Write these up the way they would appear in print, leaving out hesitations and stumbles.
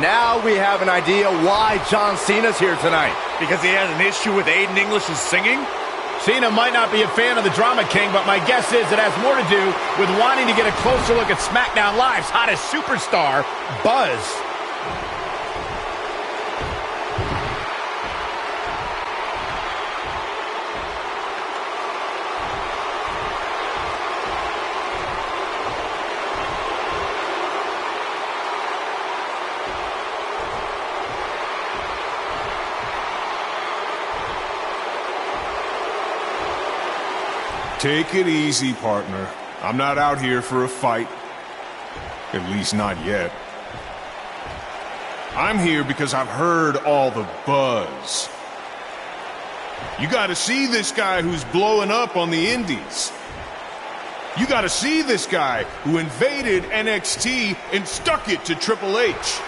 Now we have an idea why John Cena's here tonight. Because he has an issue with Aiden English's singing? Cena might not be a fan of the Drama King, but my guess is it has more to do with wanting to get a closer look at SmackDown Live's hottest superstar, Buzz. Take it easy, partner. I'm not out here for a fight. At least not yet. I'm here because I've heard all the buzz. You gotta see this guy who's blowing up on the indies. You gotta see this guy who invaded NXT and stuck it to Triple H.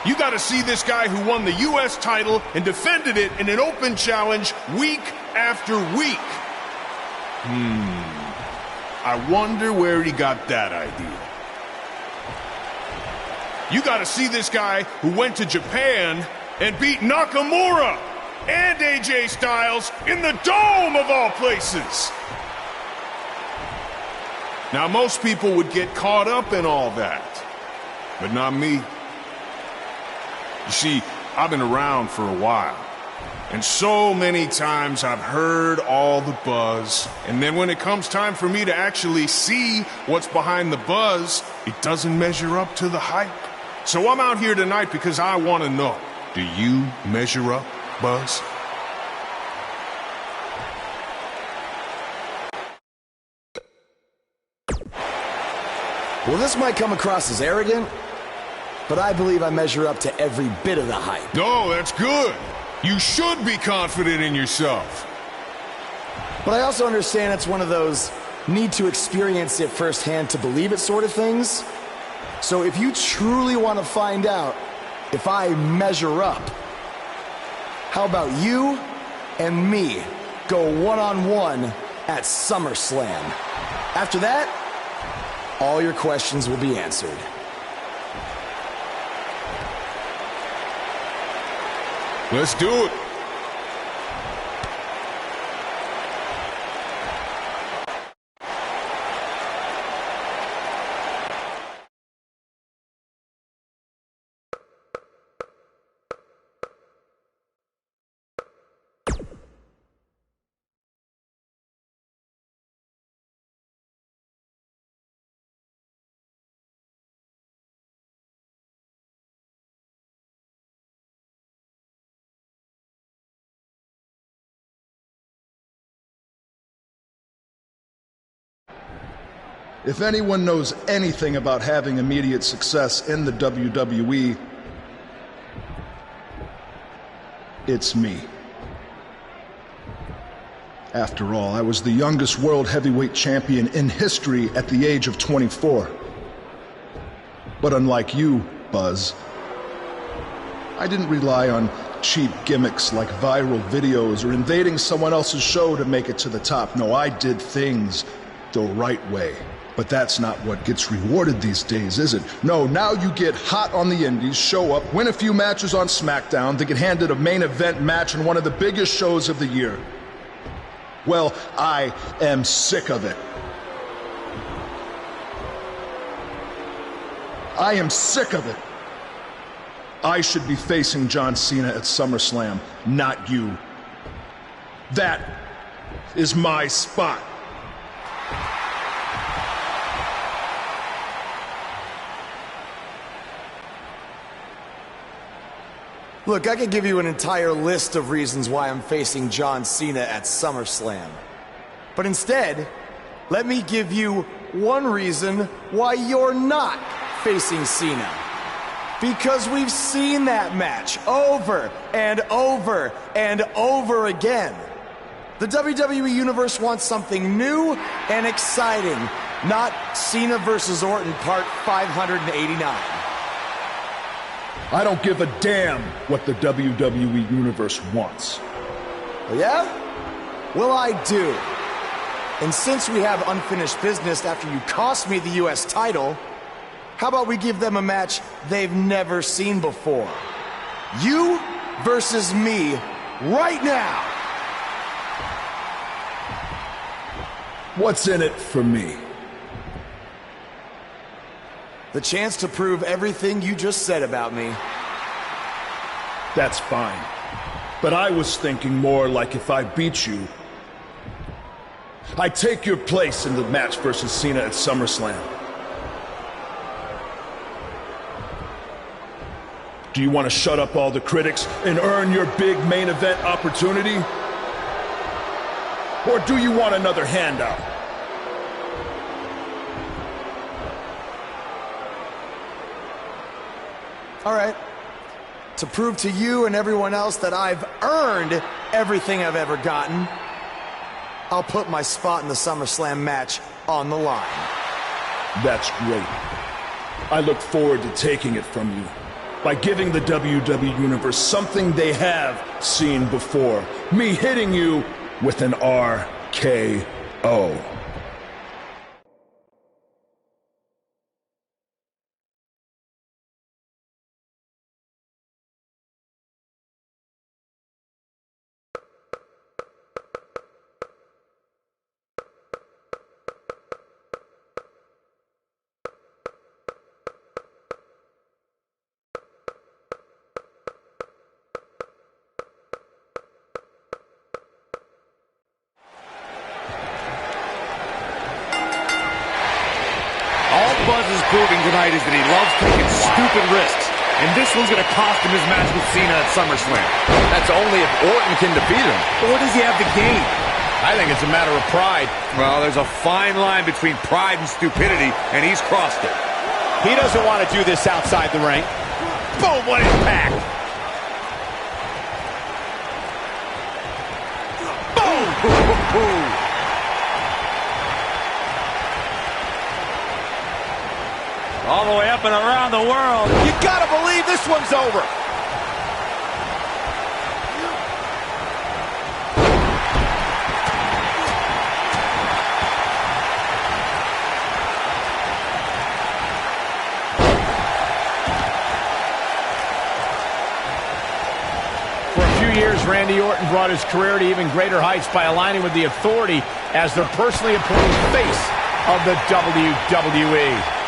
You gotta see this guy who won the US title and defended it in an open challenge week after week. I wonder where he got that idea. You gotta see this guy who went to Japan and beat Nakamura and AJ Styles in the Dome of all places. Now, most people would get caught up in all that, but not me. You see, I've been around for a while. And so many times I've heard all the buzz, and then when it comes time for me to actually see what's behind the buzz, it doesn't measure up to the hype. So I'm out here tonight because I want to know, do you measure up, Buzz? Well, this might come across as arrogant, but I believe I measure up to every bit of the hype. No, that's good. You should be confident in yourself. But I also understand it's one of those need to experience it firsthand to believe it sort of things. So if you truly want to find out if I measure up, how about you and me go one-on-one at SummerSlam? After that, all your questions will be answered. Let's do it. If anyone knows anything about having immediate success in the WWE, it's me. After all, I was the youngest world heavyweight champion in history at the age of 24. But unlike you, Buzz, I didn't rely on cheap gimmicks like viral videos or invading someone else's show to make it to the top. No, I did things the right way. But that's not what gets rewarded these days, is it? No, now you get hot on the indies, show up, win a few matches on SmackDown, then get handed a main event match in one of the biggest shows of the year. Well, I am sick of it. I am sick of it. I should be facing John Cena at SummerSlam, not you. That is my spot. Look, I could give you an entire list of reasons why I'm facing John Cena at SummerSlam. But instead, let me give you one reason why you're not facing Cena. Because we've seen that match over and over and over again. The WWE Universe wants something new and exciting, not Cena versus Orton Part 589. I don't give a damn what the WWE Universe wants. Oh, yeah? Well, I do. And since we have unfinished business after you cost me the US title, how about we give them a match they've never seen before? You versus me right now. What's in it for me? The chance to prove everything you just said about me. That's fine. But I was thinking more like if I beat you, I take your place in the match versus Cena at SummerSlam. Do you want to shut up all the critics and earn your big main event opportunity? Or do you want another handout? All right. To prove to you and everyone else that I've earned everything I've ever gotten, I'll put my spot in the SummerSlam match on the line. That's great. I look forward to taking it from you by giving the WWE Universe something they have seen before. Me hitting you with an RKO. Buzz is proving tonight is that he loves taking stupid risks, and this one's going to cost him his match with Cena at SummerSlam. That's only if Orton can defeat him. But what does he have to gain? I think it's a matter of pride. Well, there's a fine line between pride and stupidity, and he's crossed it. He doesn't want to do this outside the ring. Boom, what impact! Boom! All the way up and around the world. You gotta believe this one's over. For a few years, Randy Orton brought his career to even greater heights by aligning with the Authority as their personally appointed face of the WWE.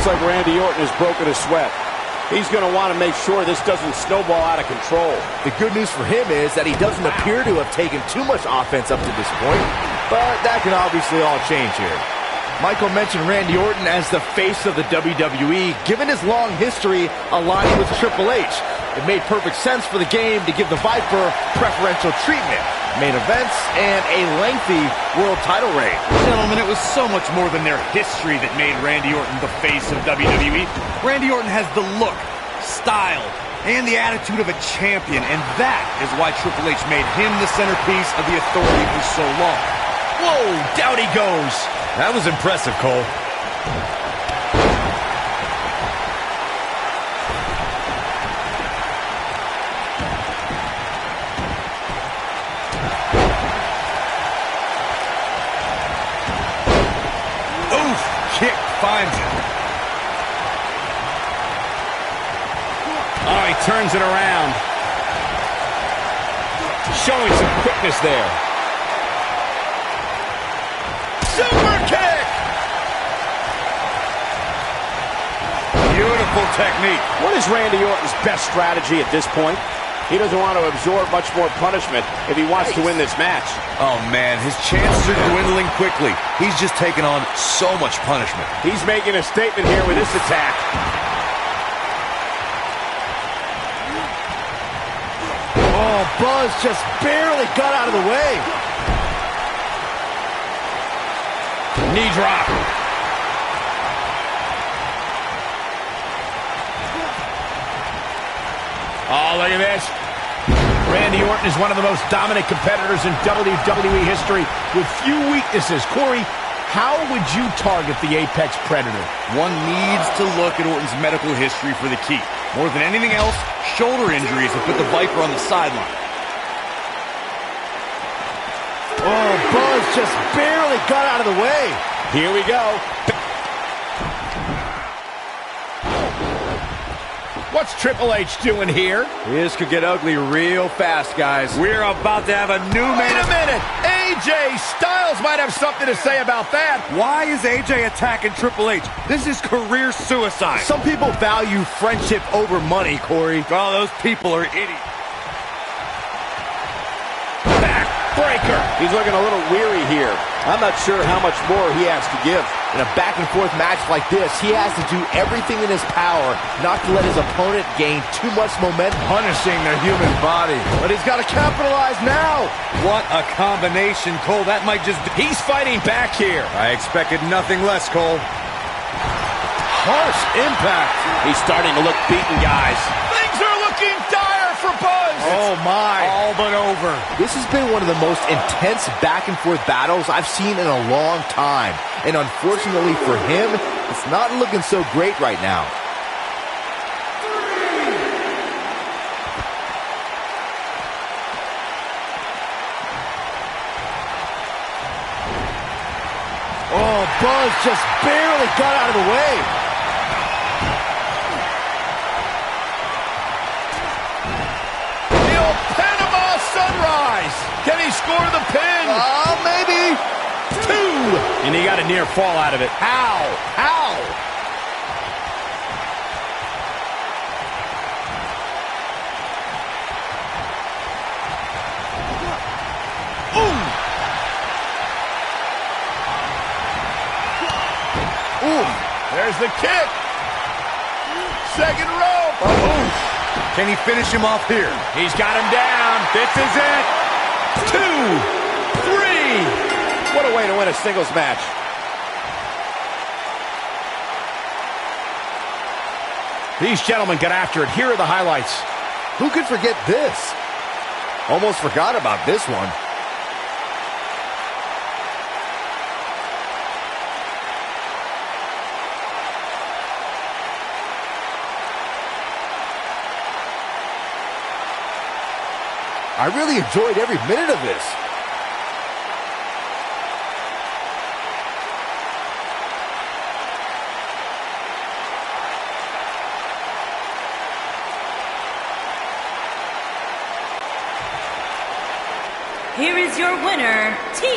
Like Randy Orton has broken a sweat. He's going to want to make sure this doesn't snowball out of control. The good news for him is that he doesn't appear to have taken too much offense up to this point, but that can obviously all change here. Michael mentioned Randy Orton as the face of the WWE, given his long history aligning with Triple H. It made perfect sense for the game to give the Viper preferential treatment, main events, and a lengthy world title reign. Gentlemen, it was so much more than their history that made Randy Orton the face of WWE. Randy Orton has the look, style, and the attitude of a champion, and that is why Triple H made him the centerpiece of the Authority for so long. Whoa, down he goes. That was impressive, Cole. Kick finds it. Oh, he turns it around. Showing some quickness there. Super kick! Beautiful technique. What is Randy Orton's best strategy at this point? He doesn't want to absorb much more punishment if he wants to win this match. Oh, man, his chances are dwindling quickly. He's just taken on so much punishment. He's making a statement here with this attack. Oh, Buzz just barely got out of the way. Knee drop. Oh, look at this. Randy Orton is one of the most dominant competitors in WWE history with few weaknesses. Corey, how would you target the Apex Predator? One needs to look at Orton's medical history for the key. More than anything else, shoulder injuries have put the Viper on the sideline. Oh, Buzz just barely got out of the way. Here we go. What's Triple H doing here? This could get ugly real fast, guys. We're about to have a new man. Wait a minute. AJ Styles might have something to say about that. Why is AJ attacking Triple H? This is career suicide. Some people value friendship over money, Corey. Oh, those people are idiots. Backbreaker. He's looking a little weary here. I'm not sure how much more he has to give. In a back-and-forth match like this, he has to do everything in his power not to let his opponent gain too much momentum. Punishing the human body. But he's got to capitalize now. What a combination, Cole. That might just... He's fighting back here. I expected nothing less, Cole. Harsh impact. He's starting to look beaten, guys. Things are looking dire for Buzz. Oh, my. All but over. This has been one of the most intense back-and-forth battles I've seen in a long time. And unfortunately for him, it's not looking so great right now. Oh, Buzz just barely got out of the way. The old Panama Sunrise. Can he score the pin? Maybe. 2. And he got a near fall out of it. How? How? There's the kick. Second rope. Can he finish him off here? He's got him down. This is it. 2, 3. What a way to win a singles match. These gentlemen got after it. Here are the highlights. Who could forget this? Almost forgot about this one. I really enjoyed every minute of this. Here is your winner, T.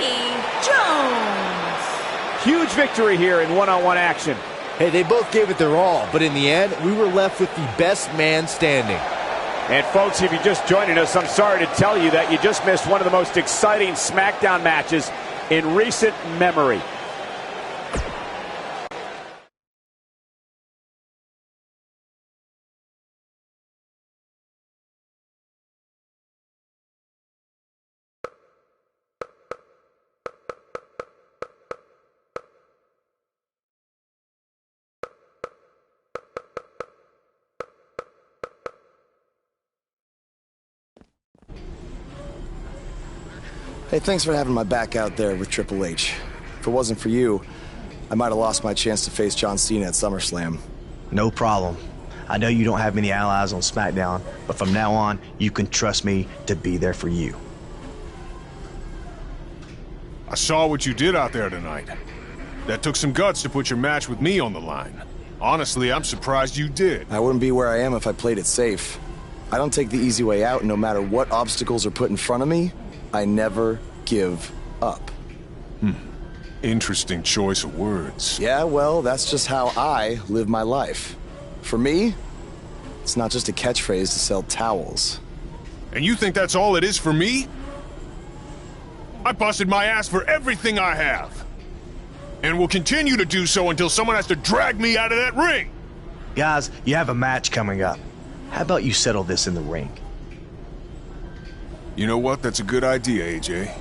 Jones. Huge victory here in one-on-one action. Hey, they both gave it their all, but in the end, we were left with the best man standing. And folks, if you're just joining us, I'm sorry to tell you that you just missed one of the most exciting SmackDown matches in recent memory. Hey, thanks for having my back out there with Triple H. If it wasn't for you, I might have lost my chance to face John Cena at SummerSlam. No problem. I know you don't have many allies on SmackDown, but from now on, you can trust me to be there for you. I saw what you did out there tonight. That took some guts to put your match with me on the line. Honestly, I'm surprised you did. I wouldn't be where I am if I played it safe. I don't take the easy way out, no matter what obstacles are put in front of me. I never give up. Interesting choice of words. Yeah, well, that's just how I live my life. For me, it's not just a catchphrase to sell towels. And you think that's all it is for me? I busted my ass for everything I have. And will continue to do so until someone has to drag me out of that ring. Guys, you have a match coming up. How about you settle this in the ring? You know what? That's a good idea, AJ.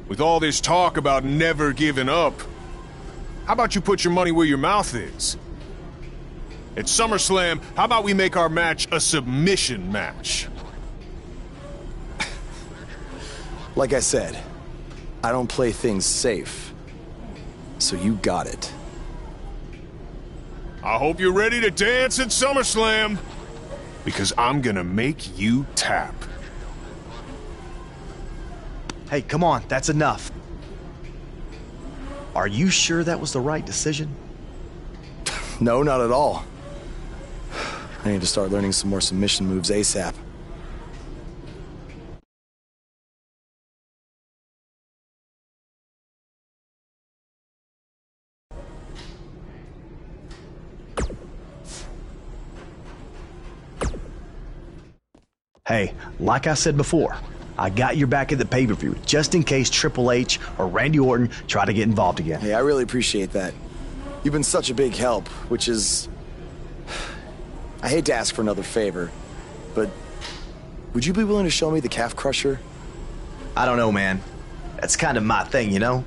With all this talk about never giving up, how about you put your money where your mouth is? At SummerSlam, how about we make our match a submission match? Like I said, I don't play things safe. So you got it. I hope you're ready to dance at SummerSlam, because I'm gonna make you tap. Hey, come on, that's enough. Are you sure that was the right decision? No, not at all. I need to start learning some more submission moves ASAP. Hey, like I said before, I got your back at the pay-per-view just in case Triple H or Randy Orton try to get involved again. Hey, I really appreciate that. You've been such a big help, which is... I hate to ask for another favor, but would you be willing to show me the calf crusher? I don't know, man. That's kind of my thing, you know?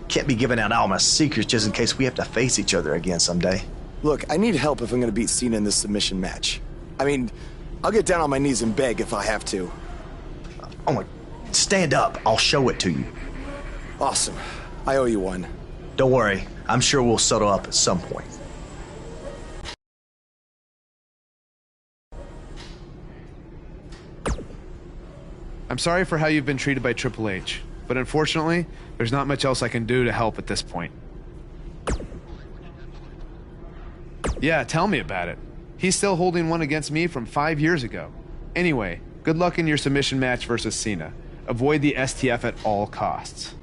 Can't be giving out all my secrets just in case we have to face each other again someday. Look, I need help if I'm gonna beat Cena in this submission match. I mean, I'll get down on my knees and beg if I have to. Oh my... Stand up. I'll show it to you. Awesome. I owe you one. Don't worry. I'm sure we'll settle up at some point. I'm sorry for how you've been treated by Triple H, but unfortunately, there's not much else I can do to help at this point. Yeah, tell me about it. He's still holding one against me from 5 years ago. Anyway, good luck in your submission match versus Cena. Avoid the STF at all costs.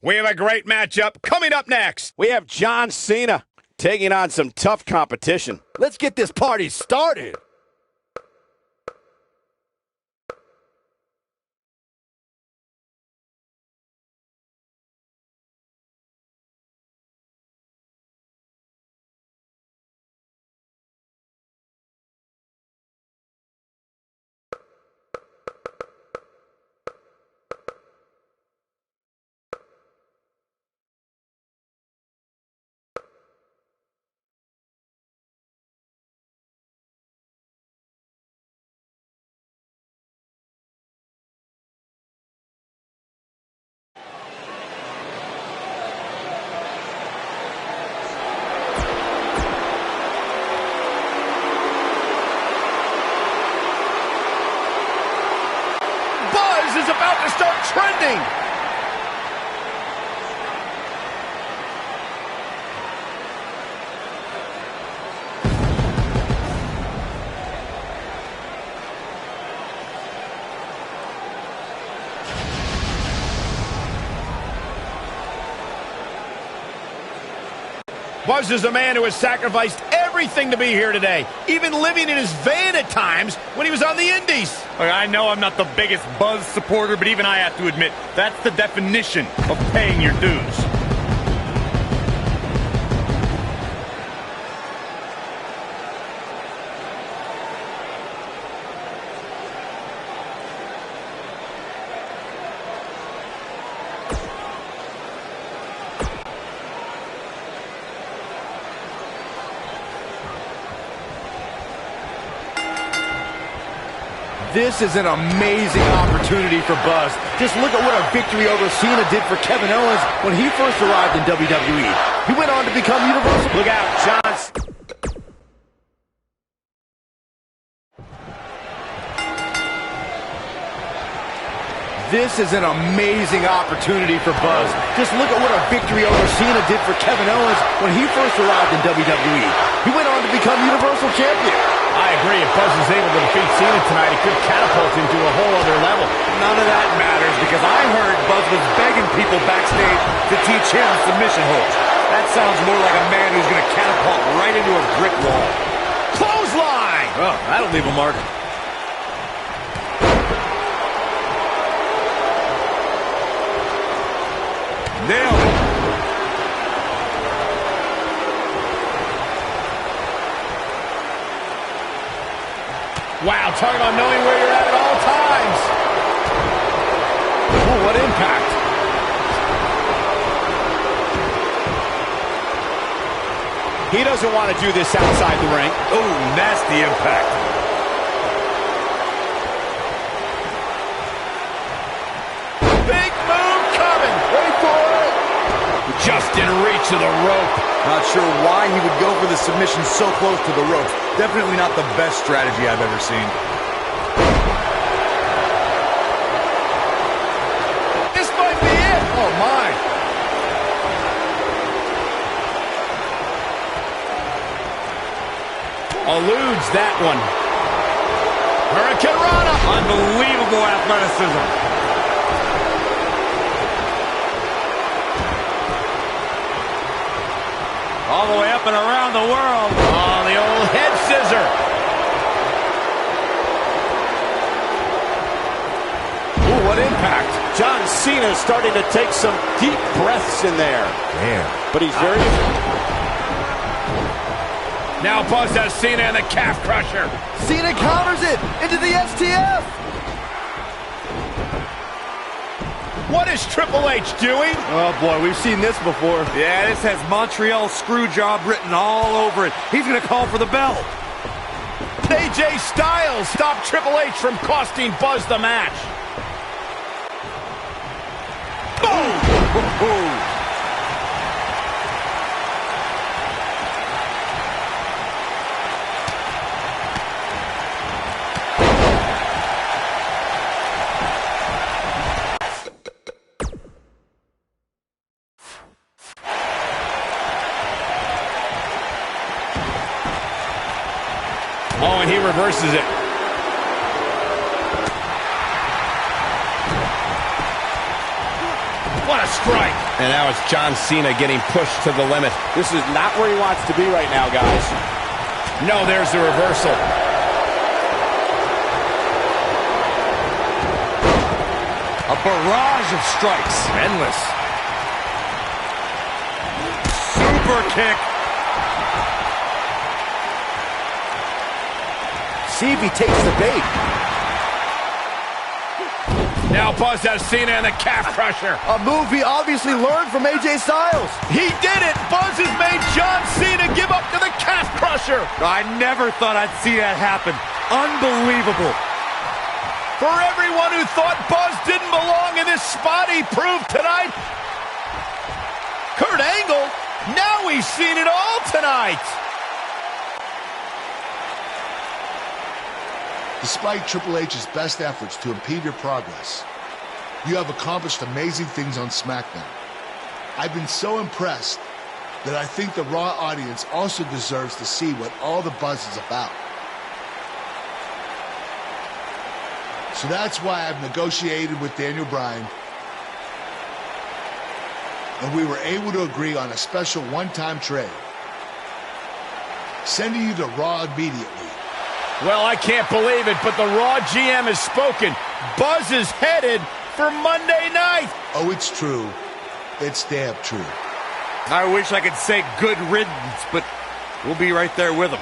We have a great matchup coming up next. We have John Cena taking on some tough competition. Let's get this party started. Is about to start trending. Buzz is a man who has sacrificed everything to be here today, even living in his van at times when he was on the Indies. I know I'm not the biggest Buzz supporter, but even I have to admit, that's the definition of paying your dues. This is an amazing opportunity for Buzz. Just look at what a victory over Cena did for Kevin Owens when he first arrived in WWE. He went on to become Universal. Look out, John. This is an amazing opportunity for Buzz. Just look at what a victory over Cena did for Kevin Owens when he first arrived in WWE. He went on to become Universal Champion. I agree. If Buzz is able to defeat Cena tonight, it could catapult him to a whole other level. None of that matters because I heard Buzz was begging people backstage to teach him submission holds. That sounds more like a man who's going to catapult right into a brick wall. Clothesline! Oh, that'll leave a mark. Nailed it. Wow, talking about knowing where you're at all times. Oh, what impact. He doesn't want to do this outside the ring. Oh, nasty impact. Big move coming. Wait for it. Just in reach of the rope. Not sure why he would go for the submission so close to the ropes. Definitely not the best strategy I've ever seen. This might be it. Oh, my. Eludes that one. Hurricane Rana. Unbelievable athleticism. All the way up and around the world. Oh, the old head scissor. Ooh, what impact. John Cena starting to take some deep breaths in there. Man. But he's very... Now Buzz has Cena in the calf crusher. Cena counters it into the STF. What is Triple H doing? Oh, boy, we've seen this before. Yeah, this has Montreal Screwjob written all over it. He's going to call for the bell. AJ Styles stopped Triple H from costing Buzz the match. Boom! Oh, and he reverses it. What a strike. And now it's John Cena getting pushed to the limit. This is not where he wants to be right now, guys. No, there's the reversal. A barrage of strikes. Endless. Super kick. See if he takes the bait. Now Buzz has Cena in the calf crusher. A move he obviously learned from AJ Styles. He did it! Buzz has made John Cena give up to the calf crusher. I never thought I'd see that happen. Unbelievable. For everyone who thought Buzz didn't belong in this spot, he proved tonight. Kurt Angle, now he's seen it all tonight. Despite Triple H's best efforts to impede your progress, you have accomplished amazing things on SmackDown. I've been so impressed that I think the Raw audience also deserves to see what all the buzz is about. So that's why I've negotiated with Daniel Bryan, and we were able to agree on a special one-time trade, sending you to Raw immediately. Well, I can't believe it, but the Raw GM has spoken. Buzz is headed for Monday night. Oh, it's true. It's damn true. I wish I could say good riddance, but we'll be right there with him.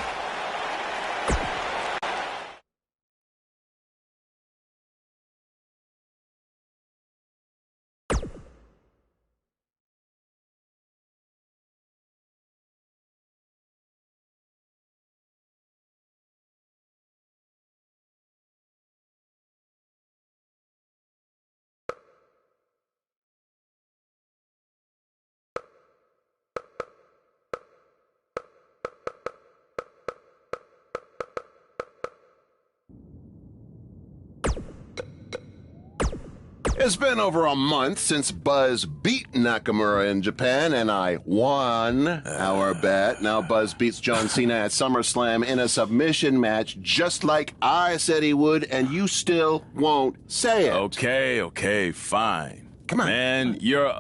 It's been over a month since Buzz beat Nakamura in Japan, and I won our bet. Now Buzz beats John Cena at SummerSlam in a submission match, just like I said he would, and you still won't say it. Okay, fine. Come on. Man, you're...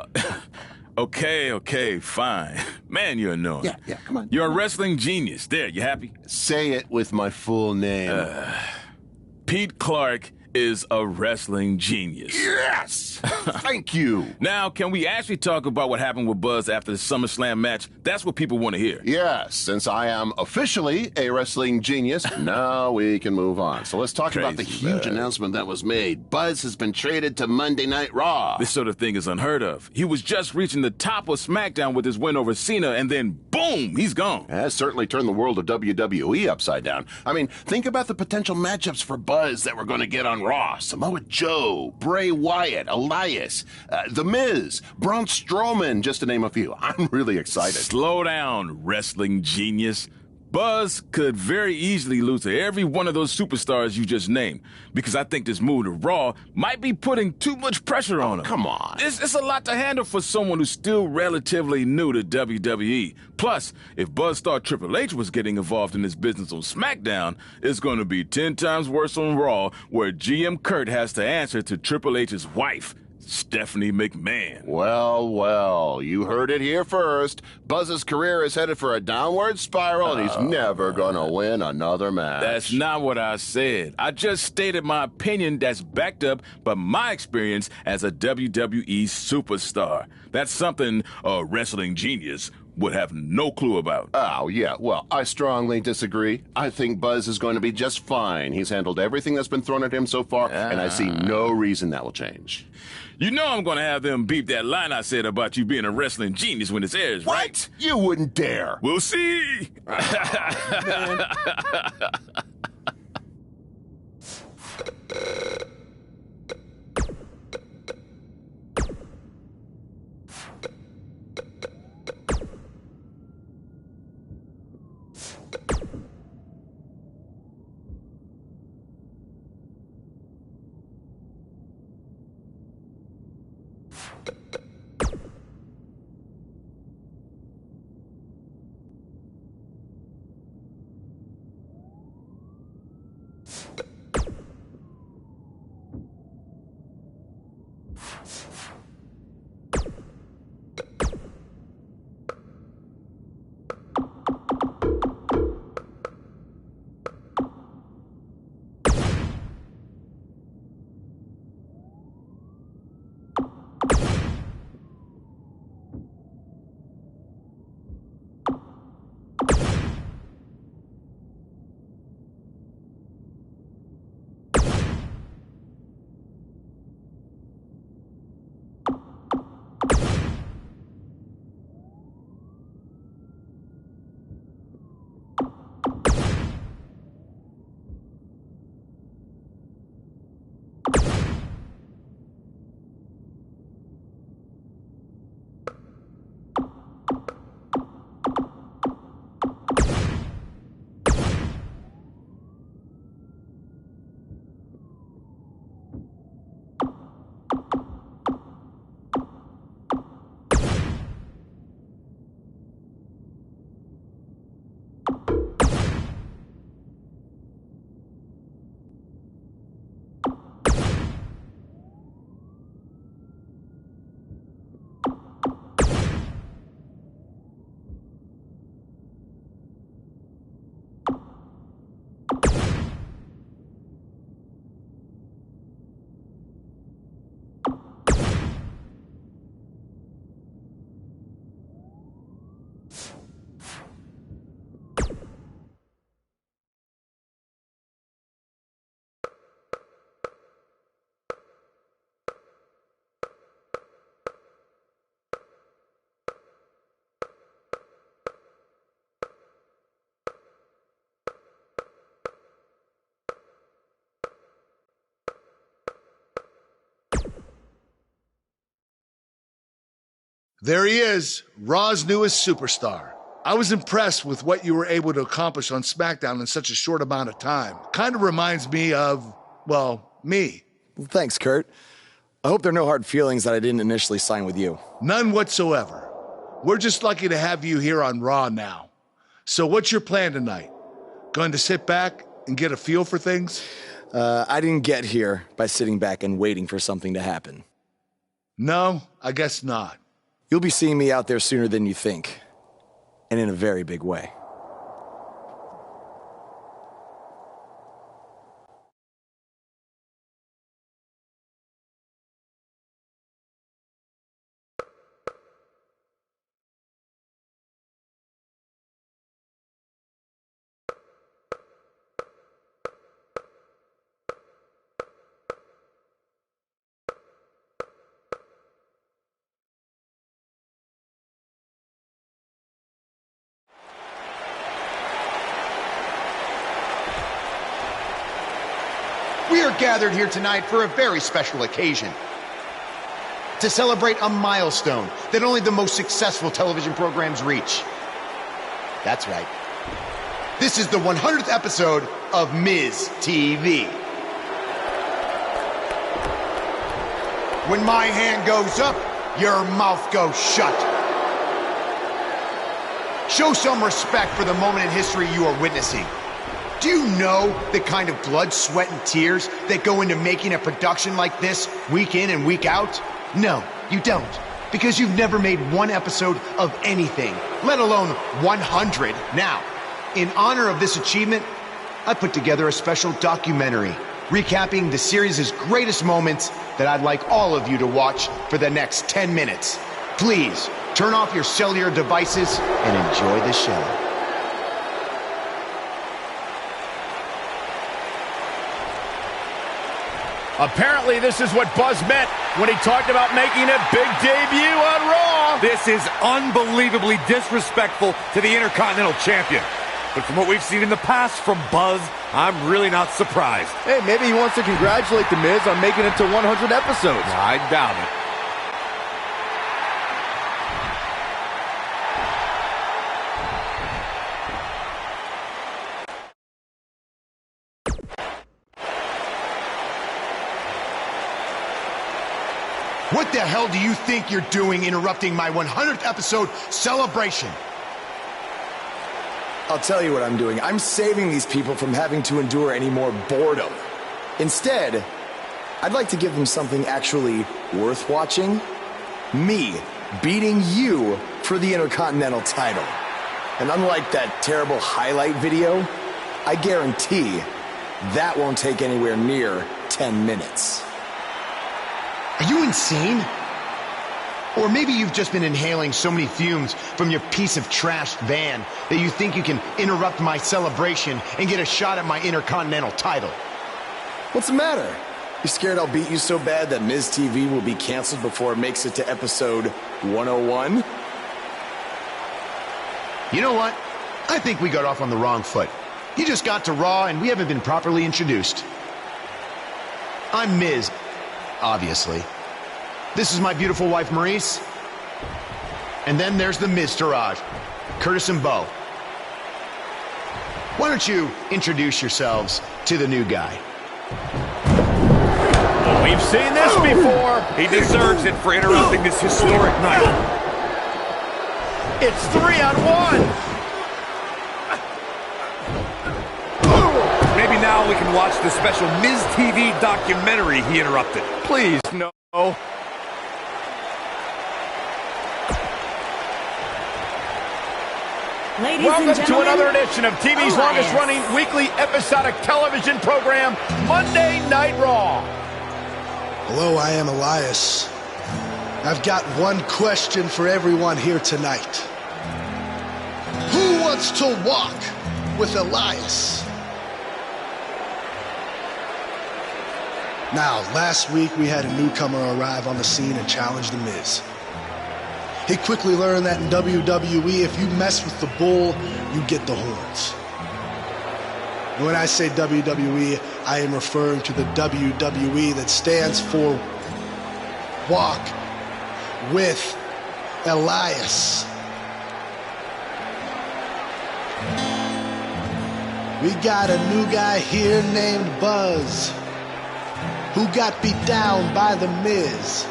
Okay, fine. Man, you're annoying. Yeah, come on. You're a wrestling genius. There, you happy? Say it with my full name. Pete Clark is a wrestling genius. Yes! Thank you. Now, can we actually talk about what happened with Buzz after the SummerSlam match? That's what people want to hear. Yes, since I am officially a wrestling genius, now we can move on. So let's talk about the huge announcement that was made. Buzz has been traded to Monday Night Raw. This sort of thing is unheard of. He was just reaching the top of SmackDown with his win over Cena, and then boom, he's gone. Has certainly turned the world of WWE upside down. I mean, think about the potential matchups for Buzz that we're going to get on Raw. Samoa Joe, Bray Wyatt, Elias, The Miz, Braun Strowman, just to name a few. I'm really excited. Slow down, wrestling genius. Buzz could very easily lose to every one of those superstars you just named, because I think this move to Raw might be putting too much pressure on him. Come on. It's a lot to handle for someone who's still relatively new to WWE. Plus, if Buzz thought Triple H was getting involved in this business on SmackDown, it's going to be 10 times worse on Raw, where GM Kurt has to answer to Triple H's wife, Stephanie McMahon. Well, you heard it here first. Buzz's career is headed for a downward spiral, and he's never gonna win another match. That's not what I said. I just stated my opinion that's backed up by my experience as a WWE superstar. That's something a wrestling genius would have no clue about. Oh, yeah, well, I strongly disagree. I think Buzz is going to be just fine. He's handled everything that's been thrown at him so far, and I see no reason that will change. You know I'm going to have them beep that line I said about you being a wrestling genius when this airs, right? What? You wouldn't dare. We'll see. There he is, Raw's newest superstar. I was impressed with what you were able to accomplish on SmackDown in such a short amount of time. Kind of reminds me of, well, me. Well, thanks, Kurt. I hope there are no hard feelings that I didn't initially sign with you. None whatsoever. We're just lucky to have you here on Raw now. So what's your plan tonight? Going to sit back and get a feel for things? I didn't get here by sitting back and waiting for something to happen. No, I guess not. You'll be seeing me out there sooner than you think, and in a very big way. We are gathered here tonight for a very special occasion. To celebrate a milestone that only the most successful television programs reach. That's right. This is the 100th episode of Miz TV. When my hand goes up, your mouth goes shut. Show some respect for the moment in history you are witnessing. Do you know the kind of blood, sweat, and tears that go into making a production like this week in and week out? No, you don't. Because you've never made one episode of anything, let alone 100. Now, in honor of this achievement, I put together a special documentary recapping the series' greatest moments that I'd like all of you to watch for the next 10 minutes. Please, turn off your cellular devices and enjoy the show. Apparently, this is what Buzz meant when he talked about making a big debut on Raw. This is unbelievably disrespectful to the Intercontinental Champion. But from what we've seen in the past from Buzz, I'm really not surprised. Hey, maybe he wants to congratulate The Miz on making it to 100 episodes. I doubt it. What the hell do you think you're doing interrupting my 100th episode celebration? I'll tell you what I'm doing. I'm saving these people from having to endure any more boredom. Instead, I'd like to give them something actually worth watching. Me beating you for the Intercontinental title. And unlike that terrible highlight video, I guarantee that won't take anywhere near 10 minutes. Are you insane? Or maybe you've just been inhaling so many fumes from your piece of trash van that you think you can interrupt my celebration and get a shot at my Intercontinental title. What's the matter? You scared I'll beat you so bad that Miz TV will be canceled before it makes it to episode 101? You know what? I think we got off on the wrong foot. You just got to Raw and we haven't been properly introduced. I'm Miz. Obviously. This is my beautiful wife, Maurice. And then there's the Miztourage, Curtis and Bo. Why don't you introduce yourselves to the new guy? We've seen this before. He deserves it for interrupting this historic night. It's 3-on-1. Maybe now we can watch the special Miz TV documentary he interrupted. Please, no. Ladies Welcome and to gentlemen, another edition of TV's Elias. longest-running weekly episodic television program, Monday Night Raw. Hello, I am Elias. I've got one question for everyone here tonight. Who wants to walk with Elias? Now, last week we had a newcomer arrive on the scene and challenge The Miz. He quickly learned that in WWE, if you mess with the bull, you get the horns. And when I say WWE, I am referring to the WWE that stands for Walk with Elias. We got a new guy here named Buzz, who got beat down by The Miz.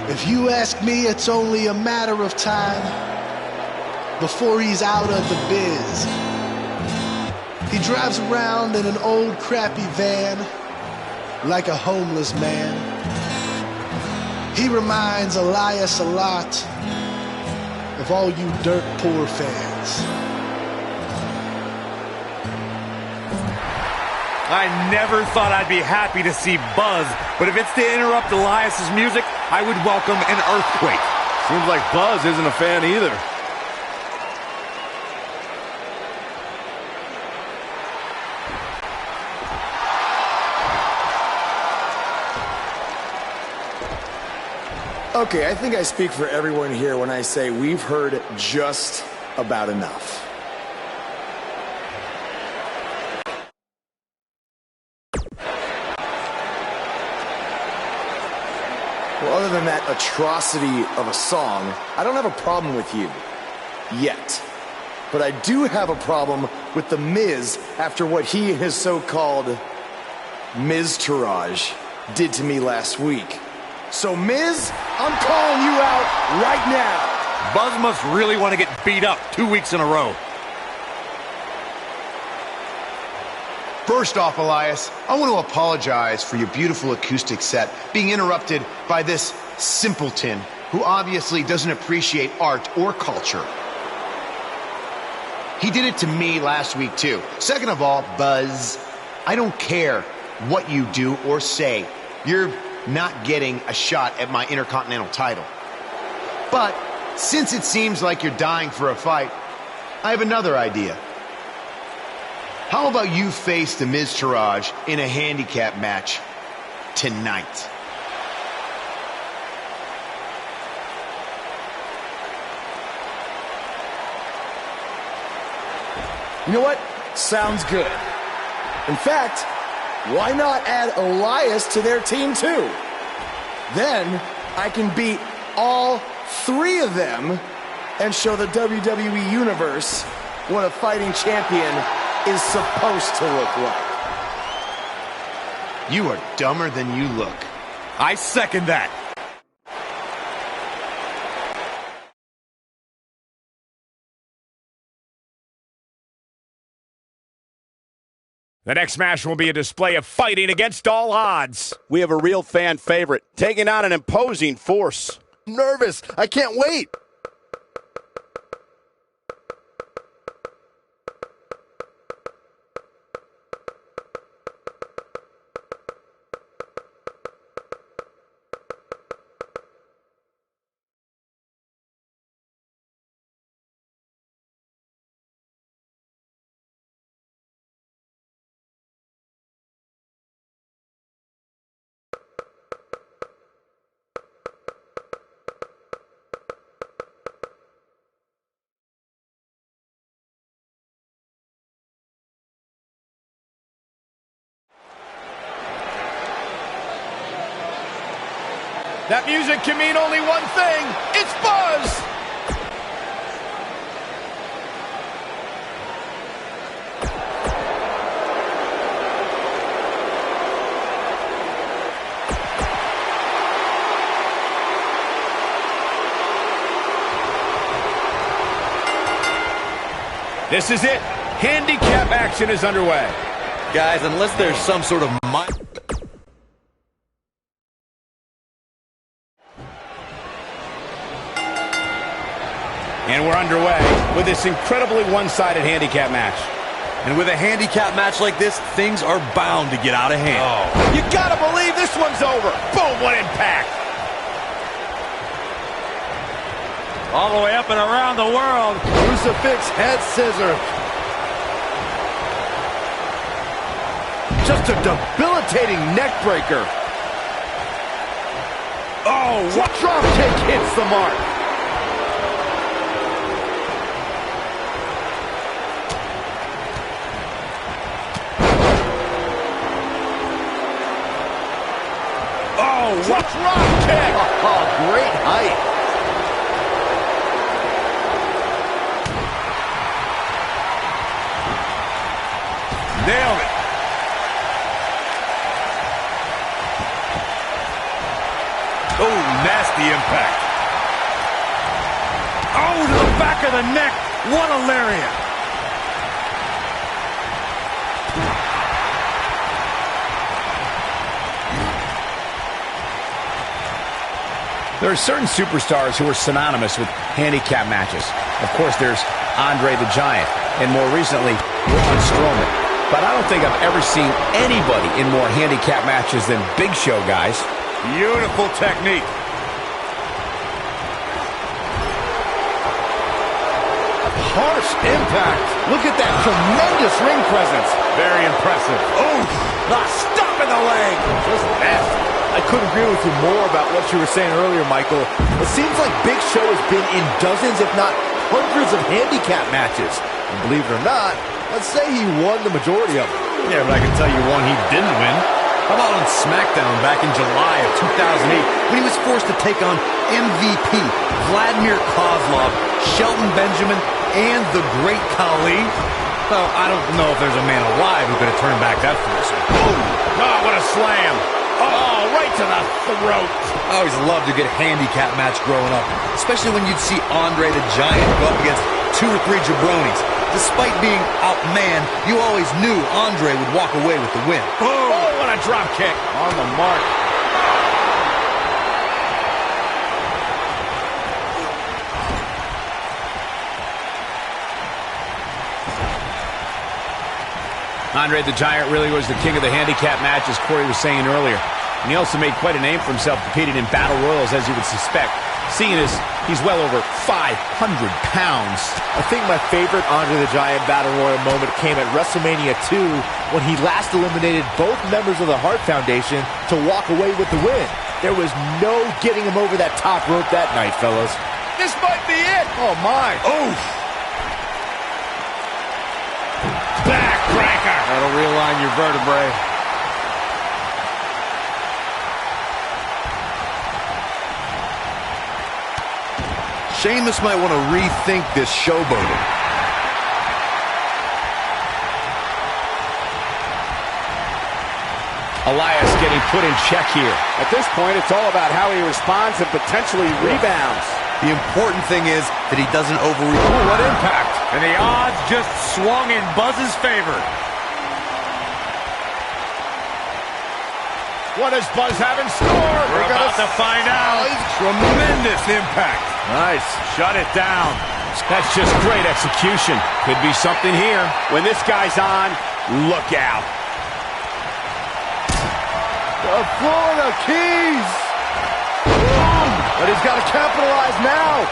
If you ask me, it's only a matter of time before he's out of the biz. He drives around in an old crappy van like a homeless man. He reminds Elias a lot of all you dirt poor fans. I never thought I'd be happy to see Buzz, but if it's to interrupt Elias's music, I would welcome an earthquake. Seems like Buzz isn't a fan either. Okay, I think I speak for everyone here when I say we've heard just about enough. other than that atrocity of a song, I don't have a problem with you. Yet. But I do have a problem with The Miz after what he and his so-called Miz-tourage did to me last week. So, Miz, I'm calling you out right now. Buzz must really want to get beat up 2 weeks in a row. First off, Elias, I want to apologize for your beautiful acoustic set being interrupted by this simpleton who obviously doesn't appreciate art or culture. He did it to me last week, too. Second of all, Buzz, I don't care what you do or say. You're not getting a shot at my Intercontinental title. But since it seems like you're dying for a fight, I have another idea. How about you face the Miz-tourage in a handicap match tonight? You know what? Sounds good. In fact, why not add Elias to their team too? Then I can beat all three of them and show the WWE Universe what a fighting champion is supposed to look like. You are dumber than you look. I second that. The next match will be a display of fighting against all odds. We have a real fan favorite, taking on an imposing force. Nervous. I can't wait. That music can mean only one thing. It's Buzz! This is it. Handicap action is underway. Guys, unless there's some sort of And we're underway with this incredibly one-sided handicap match. And with a handicap match like this, things are bound to get out of hand. Oh. You gotta believe this one's over. Boom, what impact. All the way up and around the world. Crucifix head scissors. Just a debilitating neck breaker. Oh, what drop kick hits the mark. What drop kick! Oh, great height. Nailed it. Oh, nasty impact. Oh, to the back of the neck. What a lariat. There are certain superstars who are synonymous with handicap matches. Of course, there's Andre the Giant, and more recently, Braun Strowman. But I don't think I've ever seen anybody in more handicap matches than Big Show, guys. Beautiful technique. Harsh impact. Look at that tremendous ring presence. Very impressive. Oh, stop in the leg. Just nasty. I couldn't agree with you more about what you were saying earlier, Michael. It seems like Big Show has been in dozens, if not hundreds of handicap matches. And believe it or not, let's say he won the majority of them. Yeah, but I can tell you one he didn't win. How about on SmackDown back in July of 2008 when he was forced to take on MVP Vladimir Kozlov, Shelton Benjamin, and the Great Khali? Well, I don't know if there's a man alive who could have turned back that foolishness. Boom! Oh, what a slam! Oh, right to the throat! I always loved a good handicap match growing up, especially when you'd see Andre the Giant go up against 2 or 3 jabronis. Despite being outmanned, you always knew Andre would walk away with the win. Boom! Oh, what a drop kick! On the mark. Andre the Giant really was the king of the handicap match, as Corey was saying earlier. And he also made quite a name for himself competing in battle royals, as you would suspect, seeing as he's well over 500 pounds. I think my favorite Andre the Giant Battle Royal moment came at WrestleMania 2 when he last eliminated both members of the Hart Foundation to walk away with the win. There was no getting him over that top rope that night, fellas. This might be it! Oh, my. Oof! Backbreaker! That'll realign your vertebrae. Sheamus might want to rethink this showboating. Elias getting put in check here. At this point, it's all about how he responds and potentially rebounds. The important thing is that he doesn't overreact. Ooh, what impact! And the odds just swung in Buzz's favor. What does Buzz have in store? We're about to find out. Tremendous impact. Nice. Shut it down. That's just great execution. Could be something here. When this guy's on, look out. The Florida Keys. Boom. But he's got to capitalize now.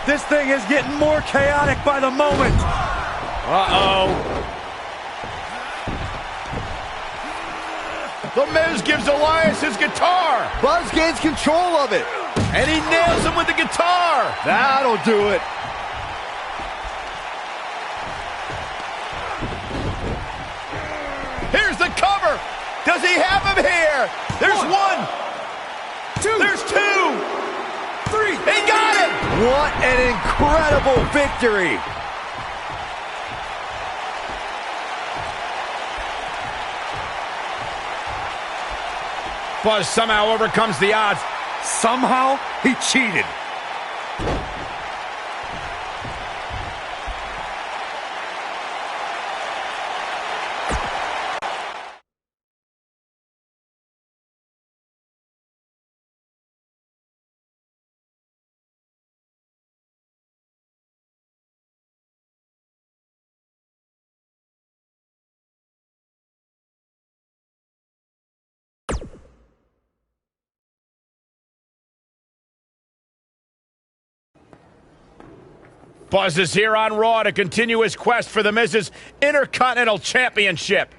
This thing is getting more chaotic by the moment. Uh-oh. The Miz gives Elias his guitar. Buzz gains control of it. And he nails him with the guitar. That'll do it. Here's the cover. Does he have him here? There's one. There's 2. 3. He got him. What an incredible victory. Buzz somehow overcomes the odds. Somehow, he cheated. Buzz is here on Raw to continue his quest for the Miz's Intercontinental Championship.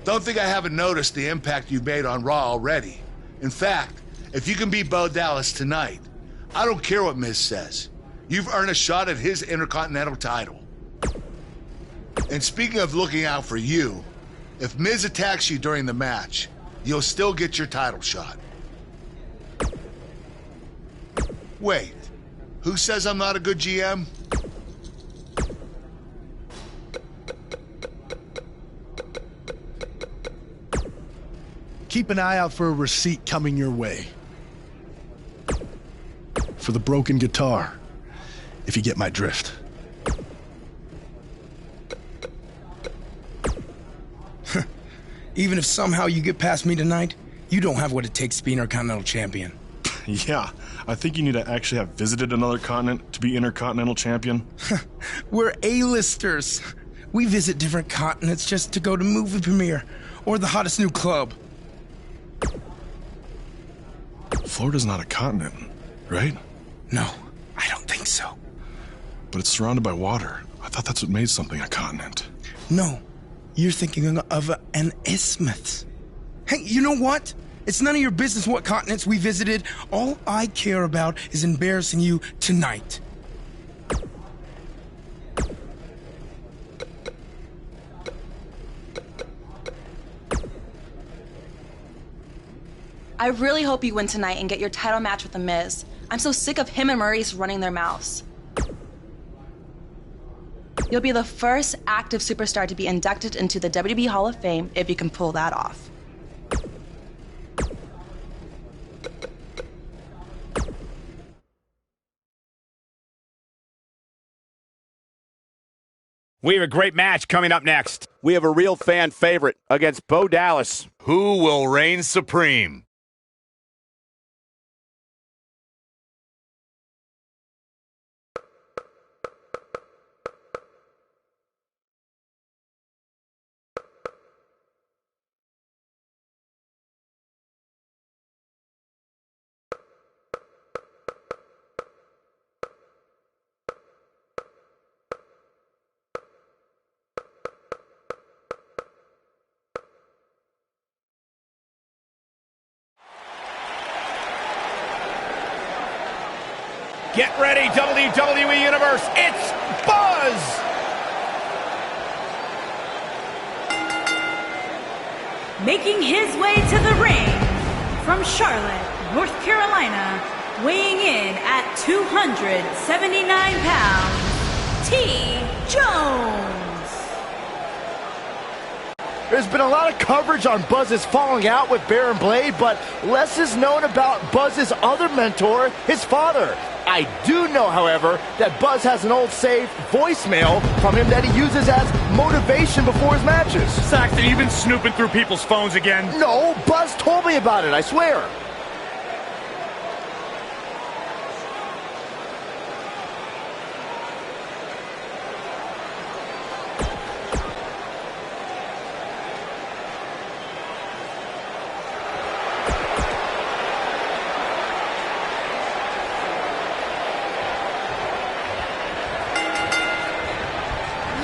Don't think I haven't noticed the impact you've made on Raw already. In fact, if you can beat Bo Dallas tonight, I don't care what Miz says. You've earned a shot at his Intercontinental title. And speaking of looking out for you, if Miz attacks you during the match, you'll still get your title shot. Wait, who says I'm not a good GM? Keep an eye out for a receipt coming your way. For the broken guitar, if you get my drift. Even if somehow you get past me tonight, you don't have what it takes to be Intercontinental Champion. Yeah, I think you need to actually have visited another continent to be Intercontinental Champion. We're A-listers. We visit different continents just to go to movie premiere or the hottest new club. Florida's not a continent, right? No, I don't think so. But it's surrounded by water. I thought that's what made something a continent. No, you're thinking of an isthmus. Hey, you know what? It's none of your business what continents we visited. All I care about is embarrassing you tonight. I really hope you win tonight and get your title match with The Miz. I'm so sick of him and Maurice running their mouths. You'll be the first active superstar to be inducted into the WWE Hall of Fame if you can pull that off. We have a great match coming up next. We have a real fan favorite against Bo Dallas. Who will reign supreme? Get ready, WWE Universe. It's Buzz! Making his way to the ring from Charlotte, North Carolina, weighing in at 279 pounds, T. Jones. There's been a lot of coverage on Buzz's falling out with Baron Blade, but less is known about Buzz's other mentor, his father. I do know, however, that Buzz has an old saved voicemail from him that he uses as motivation before his matches. Saxton, you've been snooping through people's phones again? No, Buzz told me about it, I swear.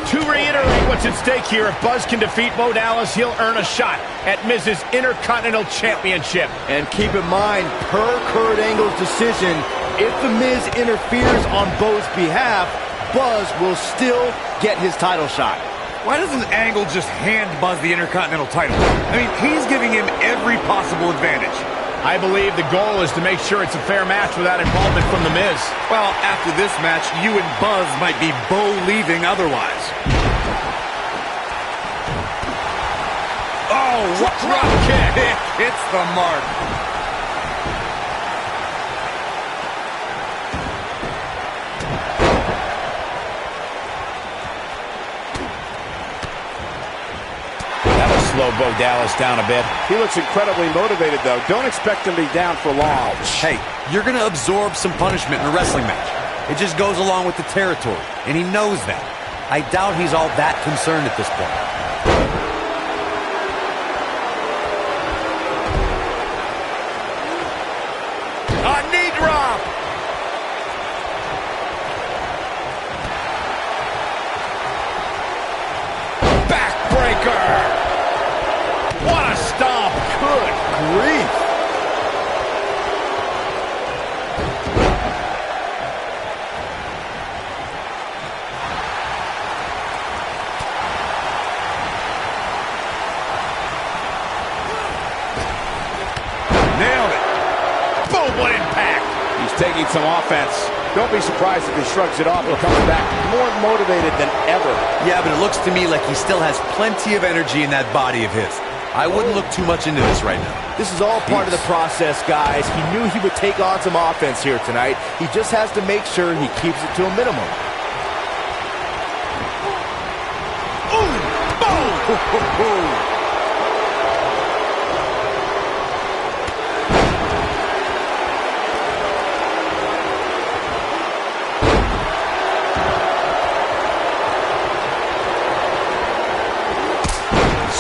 To reiterate what's at stake here, if Buzz can defeat Bo Dallas, he'll earn a shot at Miz's Intercontinental Championship. And keep in mind, per Kurt Angle's decision, if The Miz interferes on Bo's behalf, Buzz will still get his title shot. Why doesn't Angle just hand Buzz the Intercontinental title? I mean, he's giving him every possible advantage. I believe the goal is to make sure it's a fair match without involvement from The Miz. Well, after this match, you and Buzz might be Bo-leaving otherwise. Oh, what drop kick! It hits the mark. That'll slow Bo Dallas down a bit. He looks incredibly motivated, though. Don't expect him to be down for long. Hey, you're going to absorb some punishment in a wrestling match. It just goes along with the territory, and he knows that. I doubt he's all that concerned at this point. A knee drop! Backbreaker! grief. Nailed it. Boom, what impact. He's taking some offense. Don't be surprised if he shrugs it off and comes back more motivated than ever. Yeah, but it looks to me like he still has plenty of energy in that body of his. I wouldn't look too much into this right now. This is all part of the process, guys. He knew he would take on some offense here tonight. He just has to make sure he keeps it to a minimum. Boom!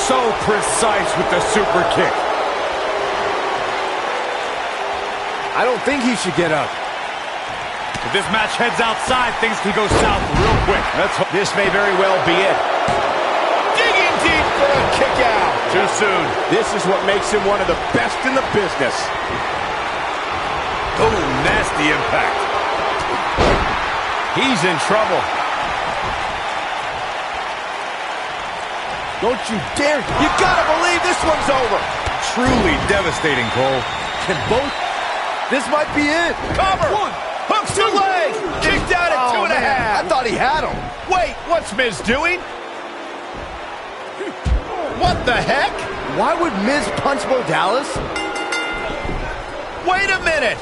So precise with the super kick. I don't think he should get up. If this match heads outside, things can go south real quick. This may very well be it. Digging deep for a kick out. Too soon. This is what makes him one of the best in the business. Oh, nasty impact. He's in trouble. Don't you dare. You gotta believe this one's over. Truly devastating, Cole. Can both. This might be it. Cover. One. Hooks to leg. Kicked out at 2.5. I thought he had him. Wait, what's Miz doing? What the heck? Why would Miz punch Bo Dallas? Wait a minute.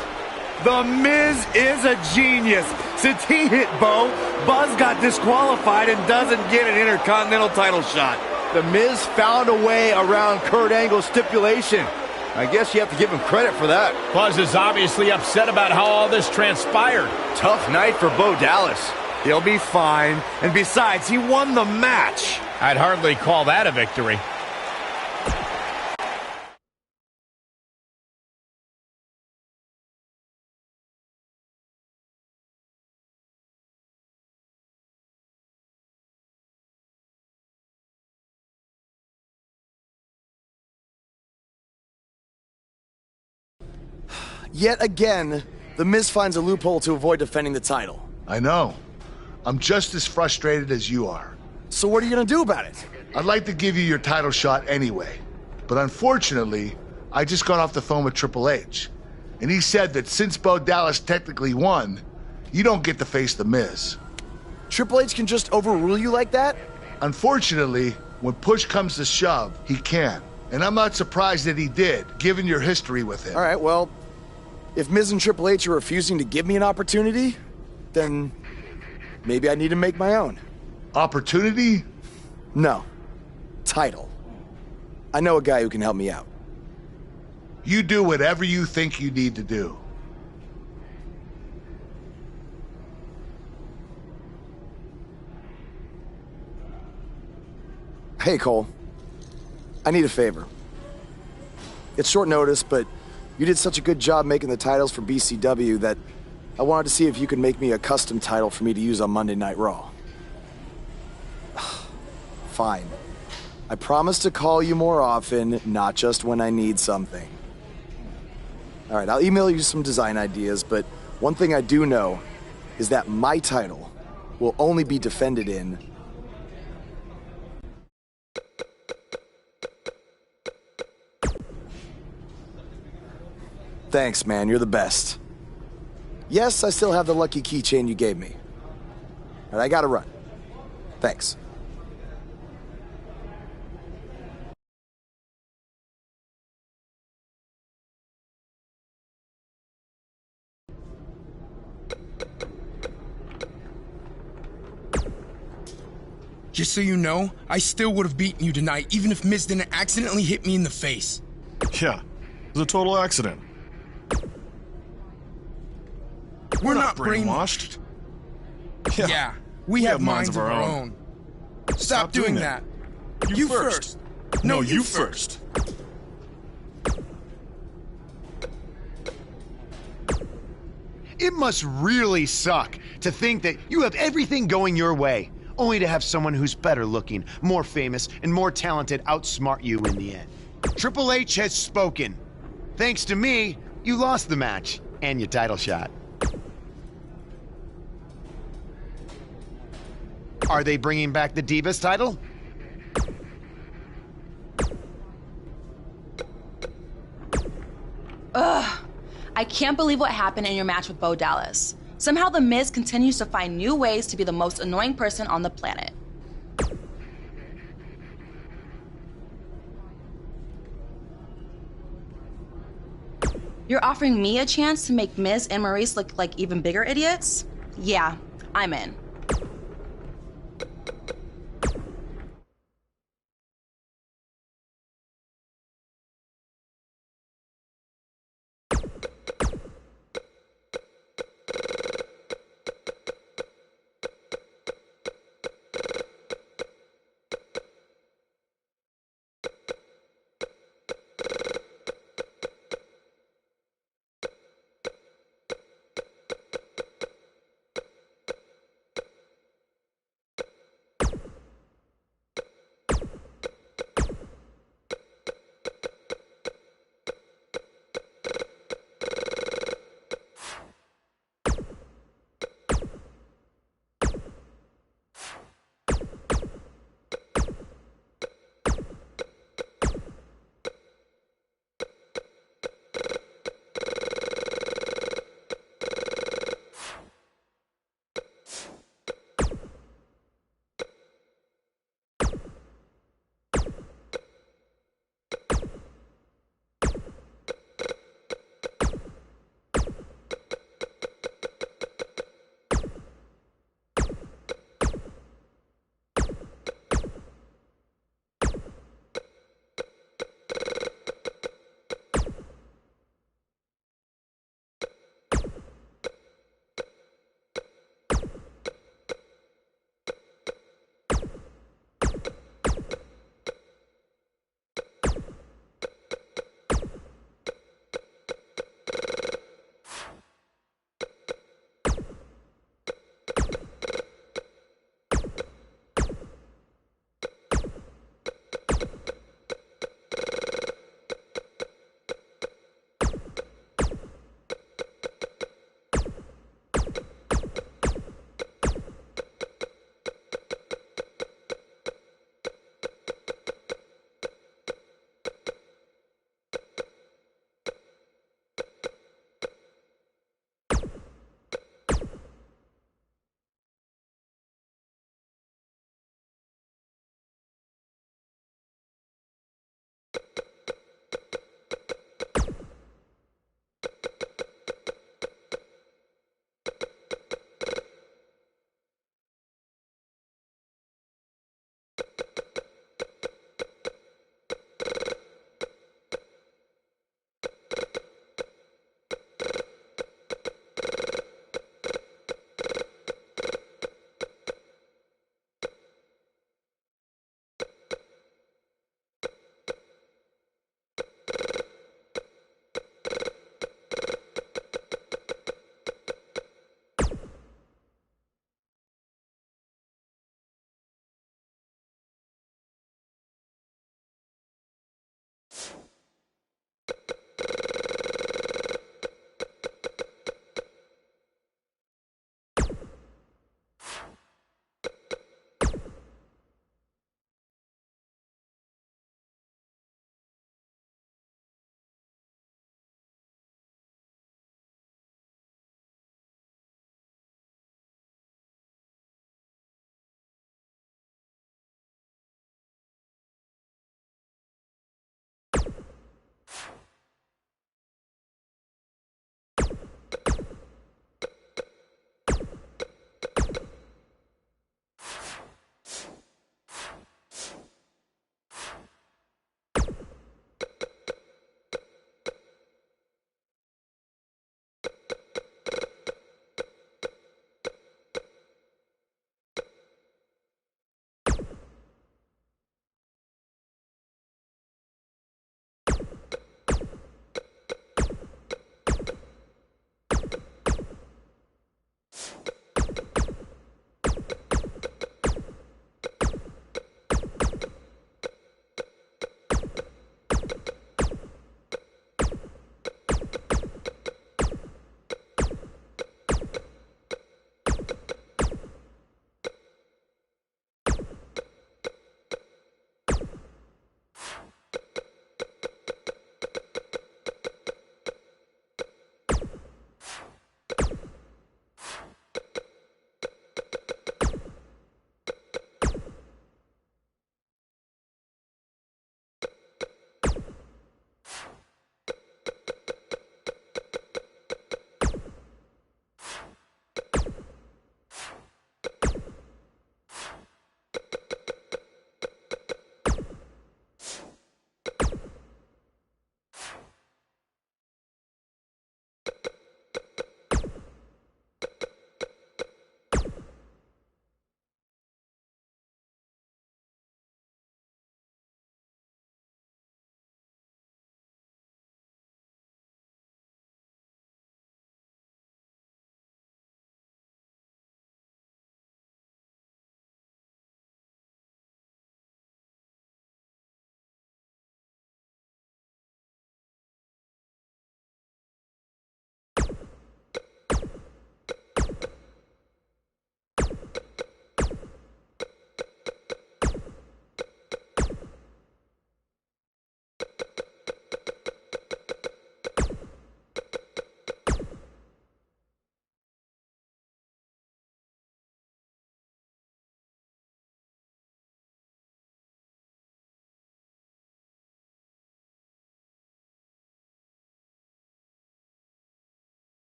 The Miz is a genius. Since he hit Bo, Buzz got disqualified and doesn't get an Intercontinental title shot. The Miz found a way around Kurt Angle's stipulation. I guess you have to give him credit for that. Buzz is obviously upset about how all this transpired. Tough night for Bo Dallas. He'll be fine. And besides, he won the match. I'd hardly call that a victory. Yet again, The Miz finds a loophole to avoid defending the title. I know. I'm just as frustrated as you are. So what are you gonna do about it? I'd like to give you your title shot anyway. But unfortunately, I just got off the phone with Triple H. And he said that since Bo Dallas technically won, you don't get to face The Miz. Triple H can just overrule you like that? Unfortunately, when push comes to shove, he can. And I'm not surprised that he did, given your history with him. All right, well, if Miz and Triple H are refusing to give me an opportunity, then maybe I need to make my own. Opportunity? No. Title. I know a guy who can help me out. You do whatever you think you need to do. Hey, Cole. I need a favor. It's short notice, but you did such a good job making the titles for BCW that I wanted to see if you could make me a custom title for me to use on Monday Night Raw. Fine. I promise to call you more often, not just when I need something. All right, I'll email you some design ideas, but one thing I do know is that my title will only be defended in Thanks, man. You're the best. Yes, I still have the lucky keychain you gave me. All right, I gotta run. Thanks. Just so you know, I still would have beaten you tonight, even if Miz didn't accidentally hit me in the face. Yeah, it was a total accident. We're not brainwashed. Yeah, we have minds of our own. Stop doing that. You first. No, you first. It must really suck to think that you have everything going your way, only to have someone who's better looking, more famous, and more talented outsmart you in the end. Triple H has spoken. Thanks to me, you lost the match and your title shot. Are they bringing back the Divas title? Ugh. I can't believe what happened in your match with Bo Dallas. Somehow The Miz continues to find new ways to be the most annoying person on the planet. You're offering me a chance to make Miz and Maurice look like even bigger idiots? Yeah, I'm in.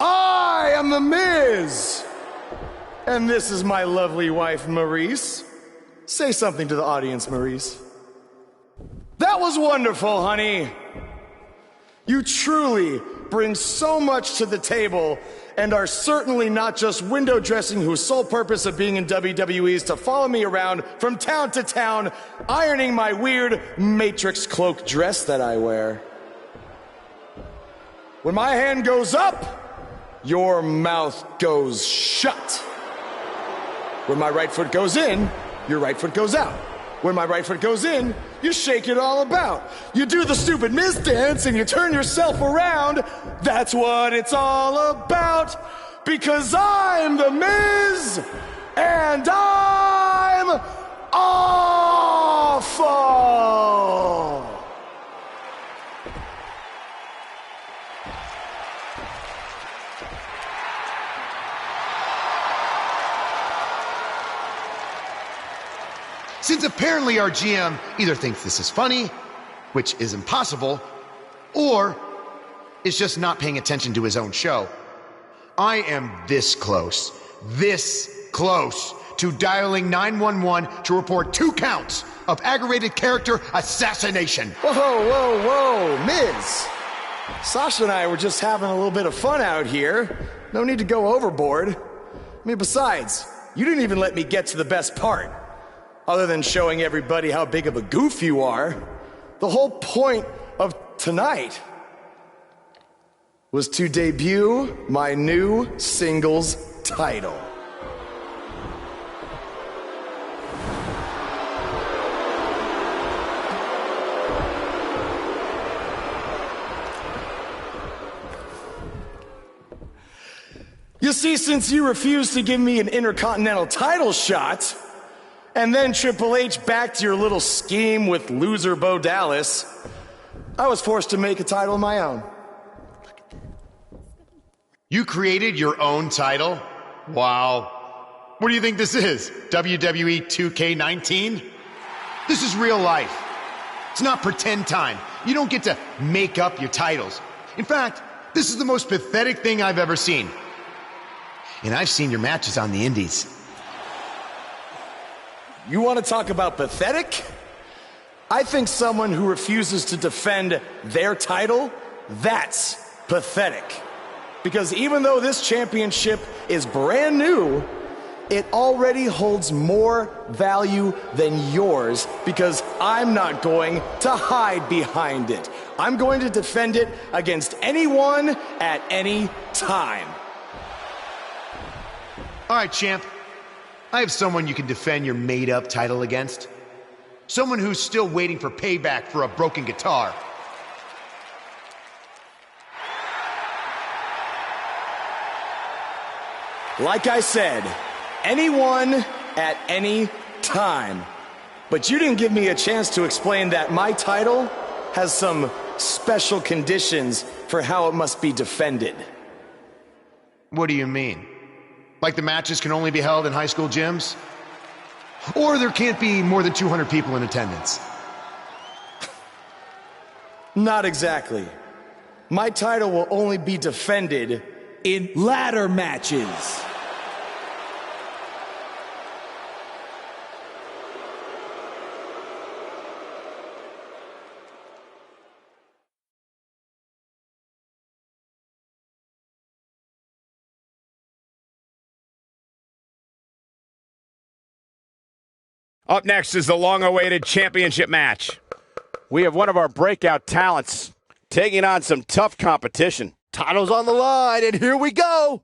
I am The Miz! And this is my lovely wife, Maurice. Say something to the audience, Maurice. That was wonderful, honey. You truly bring so much to the table and are certainly not just window dressing whose sole purpose of being in WWE is to follow me around from town to town, ironing my weird Matrix cloak dress that I wear. When my hand goes up, your mouth goes shut. When my right foot goes in, your right foot goes out. When my right foot goes in, you shake it all about. You do the stupid Miz dance and you turn yourself around. That's what it's all about. Because I'm The Miz and I'm awful. Since apparently our GM either thinks this is funny, which is impossible, or is just not paying attention to his own show, I am this close to dialing 911 to report 2 counts of aggravated character assassination. Whoa, Miz. Sasha and I were just having a little bit of fun out here. No need to go overboard. I mean, besides, you didn't even let me get to the best part. Other than showing everybody how big of a goof you are, the whole point of tonight was to debut my new singles title. You see, since you refused to give me an Intercontinental title shot, and then Triple H backed your little scheme with loser Bo Dallas, I was forced to make a title of my own. You created your own title? Wow. What do you think this is? WWE 2K19? This is real life. It's not pretend time. You don't get to make up your titles. In fact, this is the most pathetic thing I've ever seen. And I've seen your matches on the indies. You want to talk about pathetic? I think someone who refuses to defend their title, that's pathetic. Because even though this championship is brand new, it already holds more value than yours because I'm not going to hide behind it. I'm going to defend it against anyone at any time. All right, champ. I have someone you can defend your made-up title against. Someone who's still waiting for payback for a broken guitar. Like I said, anyone at any time. But you didn't give me a chance to explain that my title has some special conditions for how it must be defended. What do you mean? Like the matches can only be held in high school gyms? Or there can't be more than 200 people in attendance? Not exactly. My title will only be defended in ladder matches. Up next is the long-awaited championship match. We have one of our breakout talents taking on some tough competition. Title's on the line, and here we go.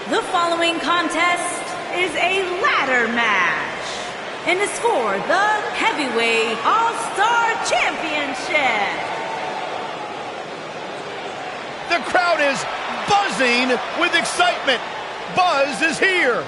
The following contest is a ladder match and is for the Heavyweight All-Star Championship. The crowd is buzzing with excitement. Buzz is here.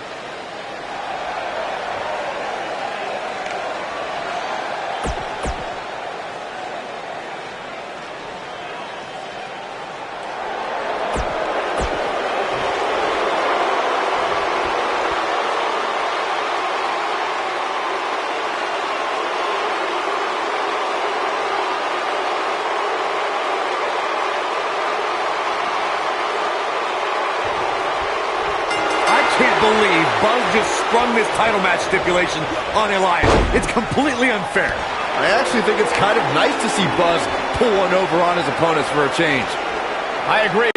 Can't believe Buzz just sprung this title match stipulation on Elias. It's completely unfair. I actually think it's kind of nice to see Buzz pull one over on his opponents for a change. I agree.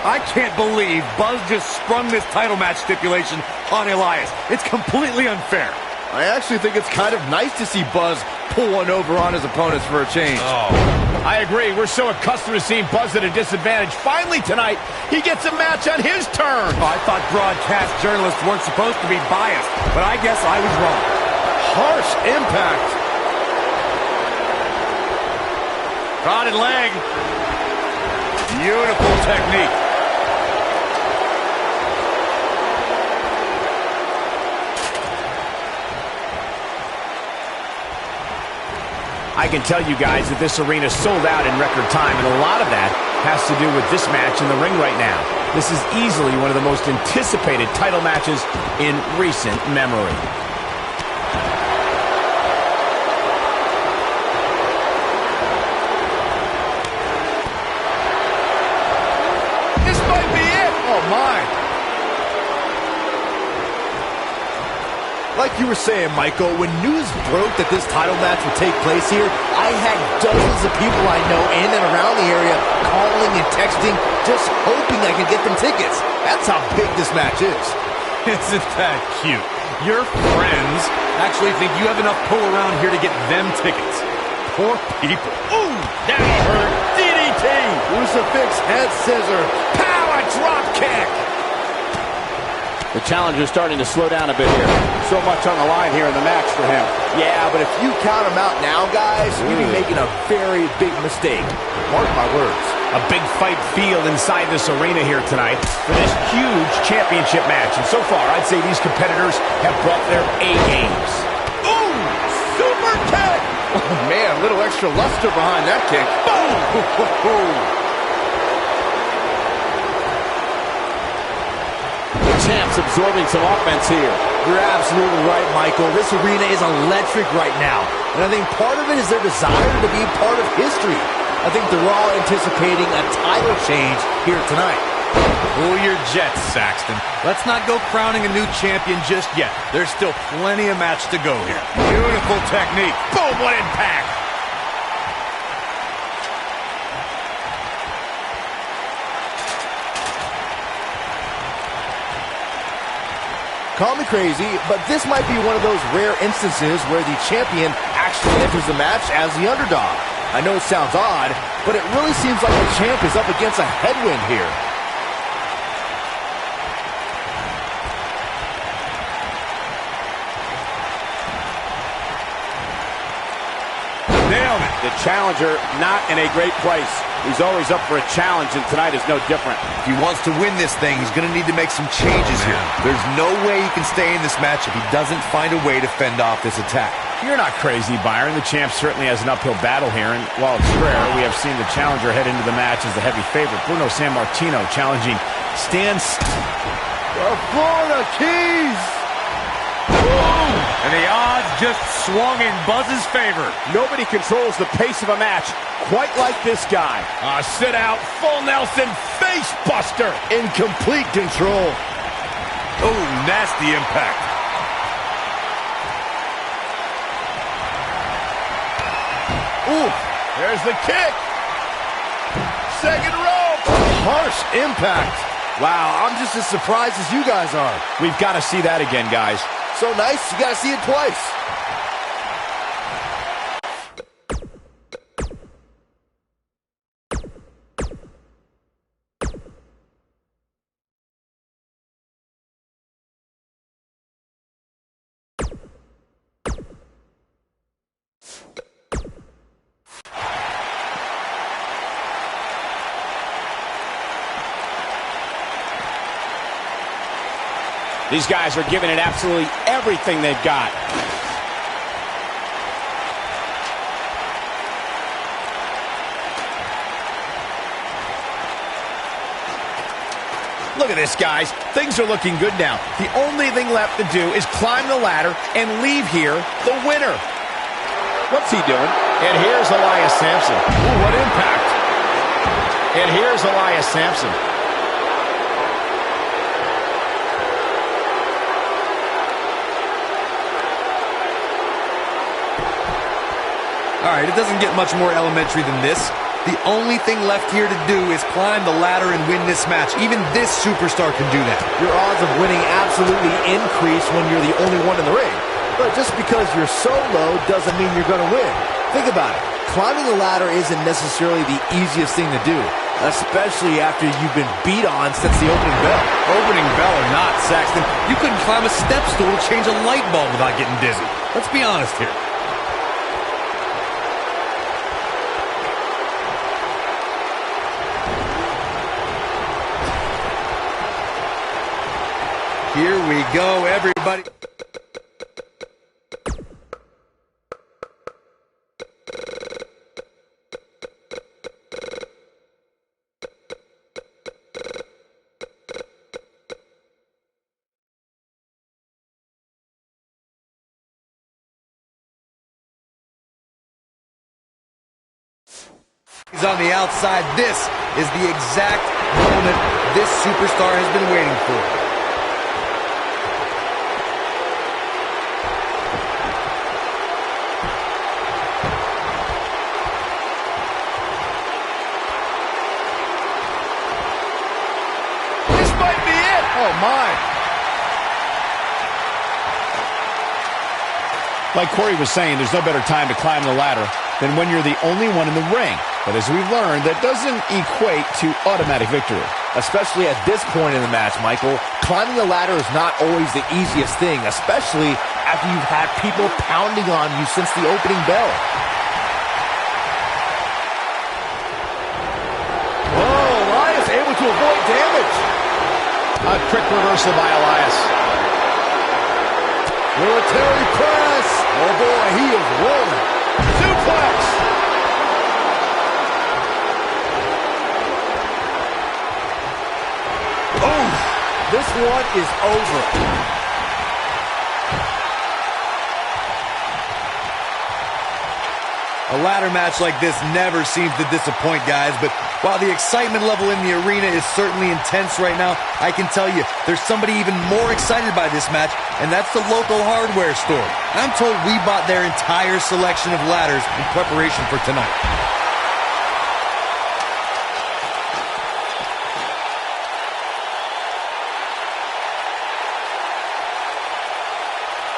I can't believe Buzz just sprung this title match stipulation on Elias. It's completely unfair. I actually think it's kind of nice to see Buzz pull one over on his opponents for a change. Oh, I agree. We're so accustomed to seeing Buzz at a disadvantage. Finally tonight, he gets a match on his terms. Oh, I thought broadcast journalists weren't supposed to be biased, but I guess I was wrong. Harsh impact. Prodded leg. Beautiful technique. I can tell you guys that this arena sold out in record time, and a lot of that has to do with this match in the ring right now. This is easily one of the most anticipated title matches in recent memory. This might be it. Oh, my. Like you were saying, Michael, when news broke that this title match would take place here, I had dozens of people I know in and around the area calling and texting, just hoping I could get them tickets. That's how big this match is. Isn't that cute? Your friends actually think you have enough pull around here to get them tickets. Poor people. Ooh, that'll hurt. DDT. Crucifix head scissor. Power drop kick. The challenger's starting to slow down a bit here. So much on the line here in the match for him. Yeah, but if you count him out now, guys, you'd be making a very big mistake. Mark my words. A big fight field inside this arena here tonight for this huge championship match. And so far, I'd say these competitors have brought their A-games. Ooh, super kick. Oh, man, a little extra luster behind that kick. Boom. Champ's absorbing some offense here. You're absolutely right, Michael. This arena is electric right now. And I think part of it is their desire to be part of history. I think they're all anticipating a title change here tonight. Cool your jets, Saxton. Let's not go crowning a new champion just yet. There's still plenty of match to go here. Beautiful technique. Boom, what impact. Call me crazy, but this might be one of those rare instances where the champion actually enters the match as the underdog. I know it sounds odd, but it really seems like the champ is up against a headwind here. Nailed it. The challenger not in a great place. He's always up for a challenge, and tonight is no different. If he wants to win this thing, he's going to need to make some changes here. There's no way he can stay in this match if he doesn't find a way to fend off this attack. You're not crazy, Byron. The champ certainly has an uphill battle here, and while it's rare, we have seen the challenger head into the match as the heavy favorite. Bruno Sammartino challenging Stan... The Florida Keys! Boom! And the odds just swung in Buzz's favor. Nobody controls the pace of a match quite like this guy. Sit out, full Nelson, face buster. In complete control. Oh, nasty impact. Ooh, there's the kick. Second rope. Harsh impact. Wow, I'm just as surprised as you guys are. We've got to see that again, guys. So nice, you got to see it twice. These guys are giving it absolutely everything they've got. Look at this, guys. Things are looking good now. The only thing left to do is climb the ladder and leave here the winner. What's he doing? And here's Elias Samson. Ooh, what impact. And here's Elias Samson. All right, it doesn't get much more elementary than this. The only thing left here to do is climb the ladder and win this match. Even this superstar can do that. Your odds of winning absolutely increase when you're the only one in the ring. But just because you're so low doesn't mean you're going to win. Think about it. Climbing the ladder isn't necessarily the easiest thing to do, especially after you've been beat on since the opening bell. Opening bell or not, Saxton, you couldn't climb a step stool to change a light bulb without getting dizzy. Let's be honest here. Here we go, everybody. He's on the outside. This is the exact moment this superstar has been waiting for. Oh, my. Like Corey was saying, there's no better time to climb the ladder than when you're the only one in the ring. But as we've learned, that doesn't equate to automatic victory. Especially at this point in the match, Michael. Climbing the ladder is not always the easiest thing, especially after you've had people pounding on you since the opening bell. Oh, Elias able to avoid damage. A quick reversal by Elias. Military press. Oh, boy, he is rolling. Suplex. Oh, this one is over. A ladder match like this never seems to disappoint, guys, but while the excitement level in the arena is certainly intense right now, I can tell you there's somebody even more excited by this match, and that's the local hardware store. I'm told we bought their entire selection of ladders in preparation for tonight.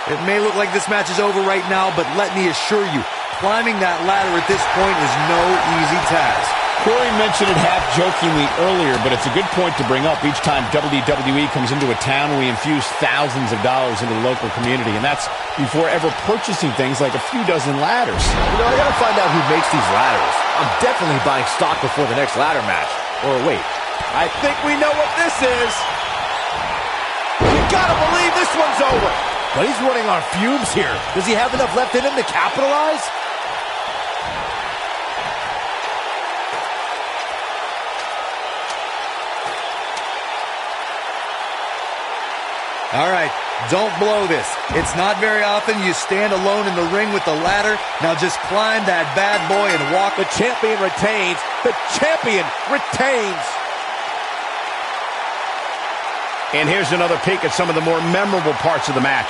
It may look like this match is over right now, but let me assure you, climbing that ladder at this point is no easy task. Corey mentioned it half-jokingly earlier, but it's a good point to bring up. Each time WWE comes into a town, we infuse thousands of dollars into the local community, and that's before ever purchasing things like a few dozen ladders. You know, I gotta find out who makes these ladders. I'm definitely buying stock before the next ladder match. Or wait, I think we know what this is. You gotta believe this one's over. But he's running on fumes here. Does he have enough left in him to capitalize? All right, don't blow this. It's not very often you stand alone in the ring with the ladder. Now just climb that bad boy and walk. The champion retains. The champion retains. And here's another peek at some of the more memorable parts of the match.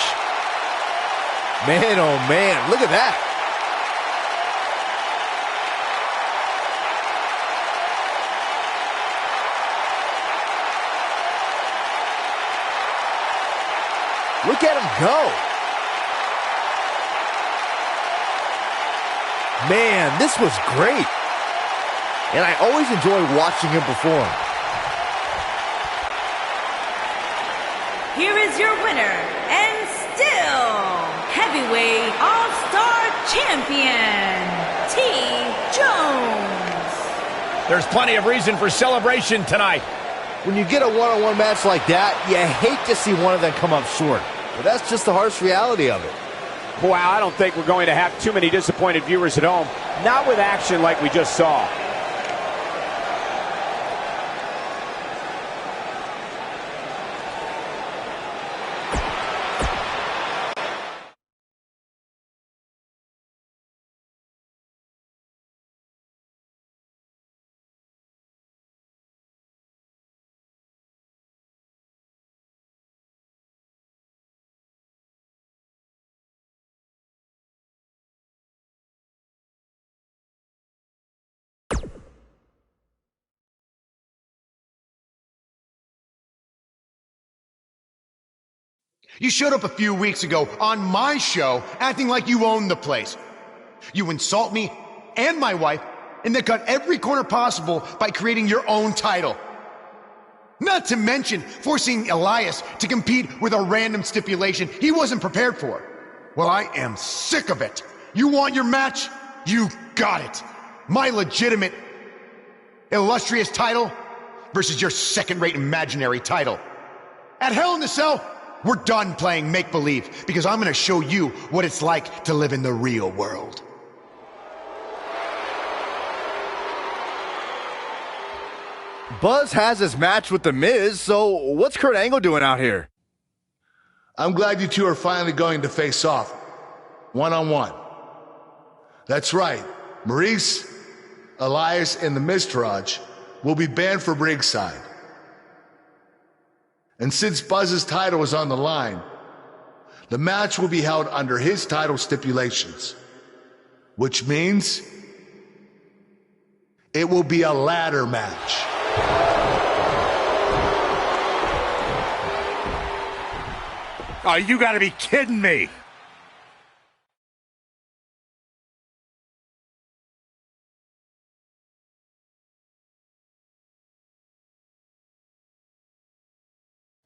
Man, oh man, look at that. Look at him go. Man, this was great. And I always enjoy watching him perform. Here is your winner, and still heavyweight all-star champion, T. Jones. There's plenty of reason for celebration tonight. When you get a one-on-one match like that, you hate to see one of them come up short. But that's just the harsh reality of it. Wow, I don't think we're going to have too many disappointed viewers at home. Not with action like we just saw. You showed up a few weeks ago on my show acting like you owned the place. You insult me and my wife and then cut every corner possible by creating your own title. Not to mention forcing Elias to compete with a random stipulation he wasn't prepared for. Well, I am sick of it. You want your match? You got it. My legitimate, illustrious title versus your second-rate imaginary title. At Hell in the Cell, we're done playing make-believe because I'm going to show you what it's like to live in the real world. Buzz has his match with The Miz, so what's Kurt Angle doing out here? I'm glad you two are finally going to face off, one-on-one. That's right, Maurice, Elias, and the Miztourage will be banned from ringside. And since Buzz's title is on the line, the match will be held under his title stipulations, which means it will be a ladder match. Oh, you gotta be kidding me!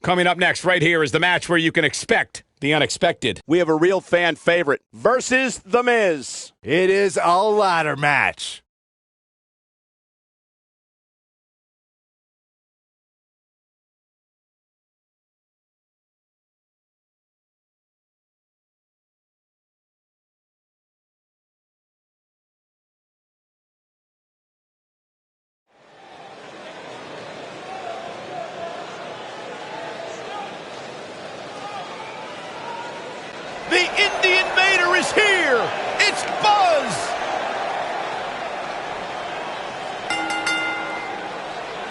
Coming up next, right here, is the match where you can expect the unexpected. We have a real fan favorite versus The Miz. It is a ladder match. The Indie Invader is here! It's Buzz!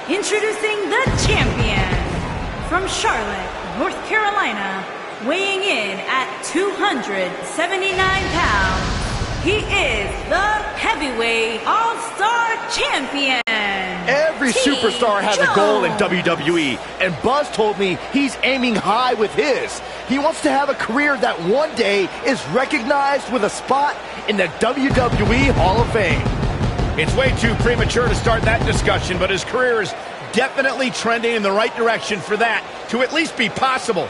Introducing the champion from Charlotte, North Carolina, weighing in at 279 pounds. He is the Heavyweight All-Star Champion. Every superstar has a goal in WWE, and Buzz told me he's aiming high with his. He wants to have a career that one day is recognized with a spot in the WWE Hall of Fame. It's way too premature to start that discussion, but his career is definitely trending in the right direction for that to at least be possible.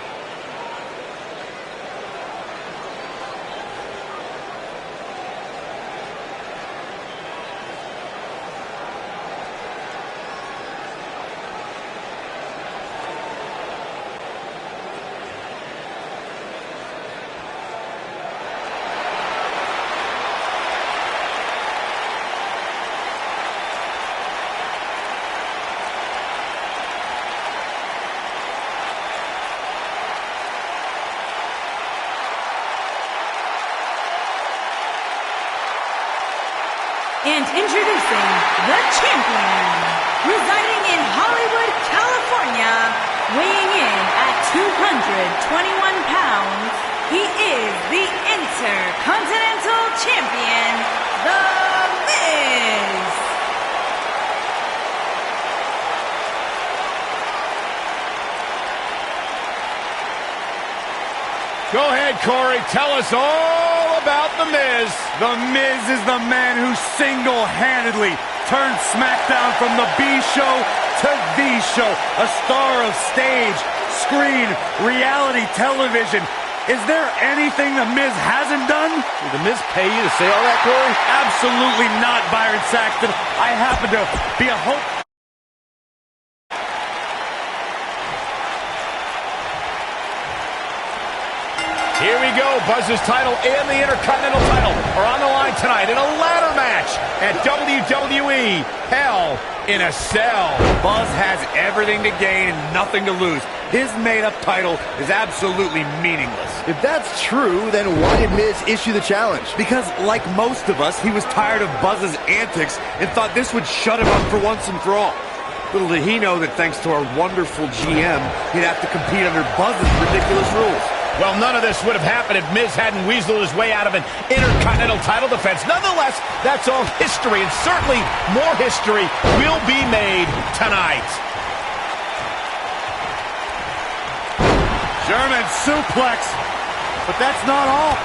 And introducing the champion, residing in Hollywood, California, weighing in at 221 pounds, he is the Intercontinental Champion, The Miz. Go ahead, Corey. Tell us all about The Miz. The Miz is the man who single-handedly turned SmackDown from the B show to the show. A star of stage, screen, reality television. Is there anything The Miz hasn't done? Did The Miz pay you to say all that, Corey? Absolutely not, Byron Saxton. I happen to be a hope. Here we go. Buzz's title and the Intercontinental title are on the line tonight in a ladder match at WWE Hell in a Cell. Buzz has everything to gain and nothing to lose. His made-up title is absolutely meaningless. If that's true, then why did Miz issue the challenge? Because, like most of us, he was tired of Buzz's antics and thought this would shut him up for once and for all. Little did he know that thanks to our wonderful GM, he'd have to compete under Buzz's ridiculous rules. Well, none of this would have happened if Miz hadn't weaseled his way out of an Intercontinental title defense. Nonetheless, that's all history, and certainly more history will be made tonight. German suplex, but that's not all.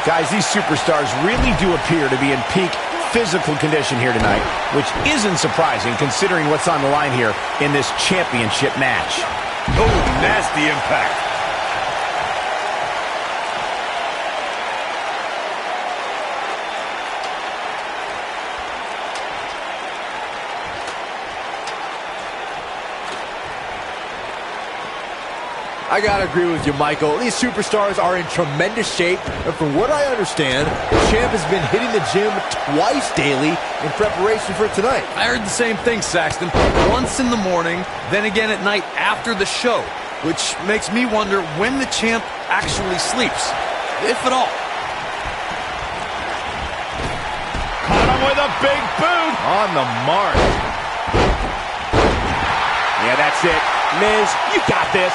Guys, these superstars really do appear to be in peak physical condition here tonight, which isn't surprising considering what's on the line here in this championship match. Oh, nasty impact. I gotta agree with you, Michael. These superstars are in tremendous shape, and from what I understand, the champ has been hitting the gym twice daily in preparation for tonight. I heard the same thing, Saxton. Once in the morning, then again at night after the show, which makes me wonder when the champ actually sleeps, if at all. Caught him with a big boot. On the mark. Yeah, that's it. Miz, you got this.